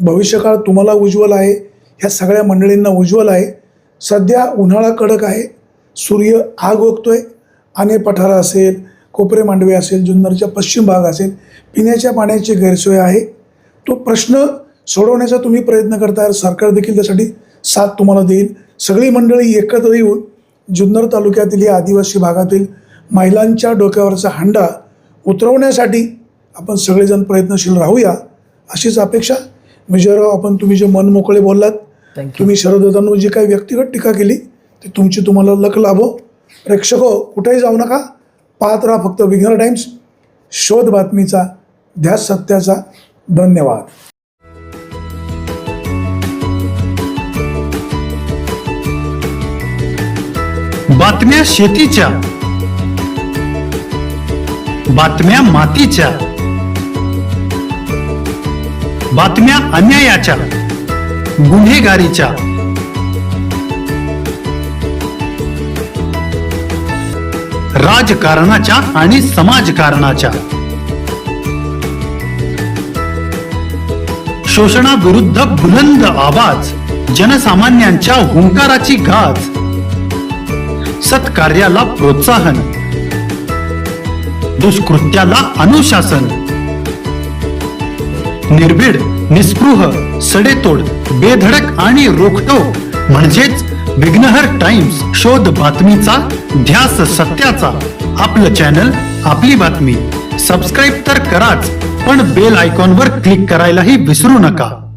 भविष्यकाळ तुम्हाला उज्ज्वल आहे, ह्या सगळ्या मंडळींना उज्ज्वल आहे. सध्या उन्हाळा कडक आहे, सूर्य आग ओकतोय. आणे पठारा असेल, कोपरे मांडवे असेल, जुन्नरच्या पश्चिम भाग असेल, पिण्याच्या पाण्याची गैरसोय आहे. तो प्रश्न सोडवण्याचा तुम्ही प्रयत्न करताय. सरकार देखील त्यासाठी साथ तुम्हाला देईल. सगळी मंडळी एकत्र येऊन जुन्नर तालुक्यातील या आदिवासी भागातील महिलांच्या डोक्यावरचा हंडा उतरवण्यासाठी आपण सगळेजण प्रयत्नशील राहूया अशीच अपेक्षा. विजयराव, तुम्ही जे मन मोकळे बोललात, तुम्ही शरददादांवर जी काही व्यक्तिगत टीका केली ती तुमची तुम्हाला लख लाभो. प्रेक्षको, कुठेही जाऊ नका, पाहत राहा फक्त विघ्नर टाइम्स, शोध बातमीचा, ध्यास सत्याचा. धन्यवाद. बातम्या शेतीच्या, बातम्या मातीच्या, बातम्या अन्यायाच्या, गुन्हेगारीच्या, राजकारणाच्या आणि समाजकारणाच्या, शोषणाविरुद्ध बुलंद आवाज, जनसामान्यांच्या हुंकाराची गाज, सत्कार्याला प्रोत्साहन, दुष्कृत्याला अनुशासन, निर्भीड, निस्पृह, सडेतोड, बेधडक आणि रोखटोक म्हणजेच विघ्नहर टाइम्स, शोध बातमीचा, ध्यास सत्याचा. आपलं चॅनल, आपली बातमी. सबस्क्राईब तर कराच, पण बेल आयकॉनवर क्लिक करायलाही विसरू नका.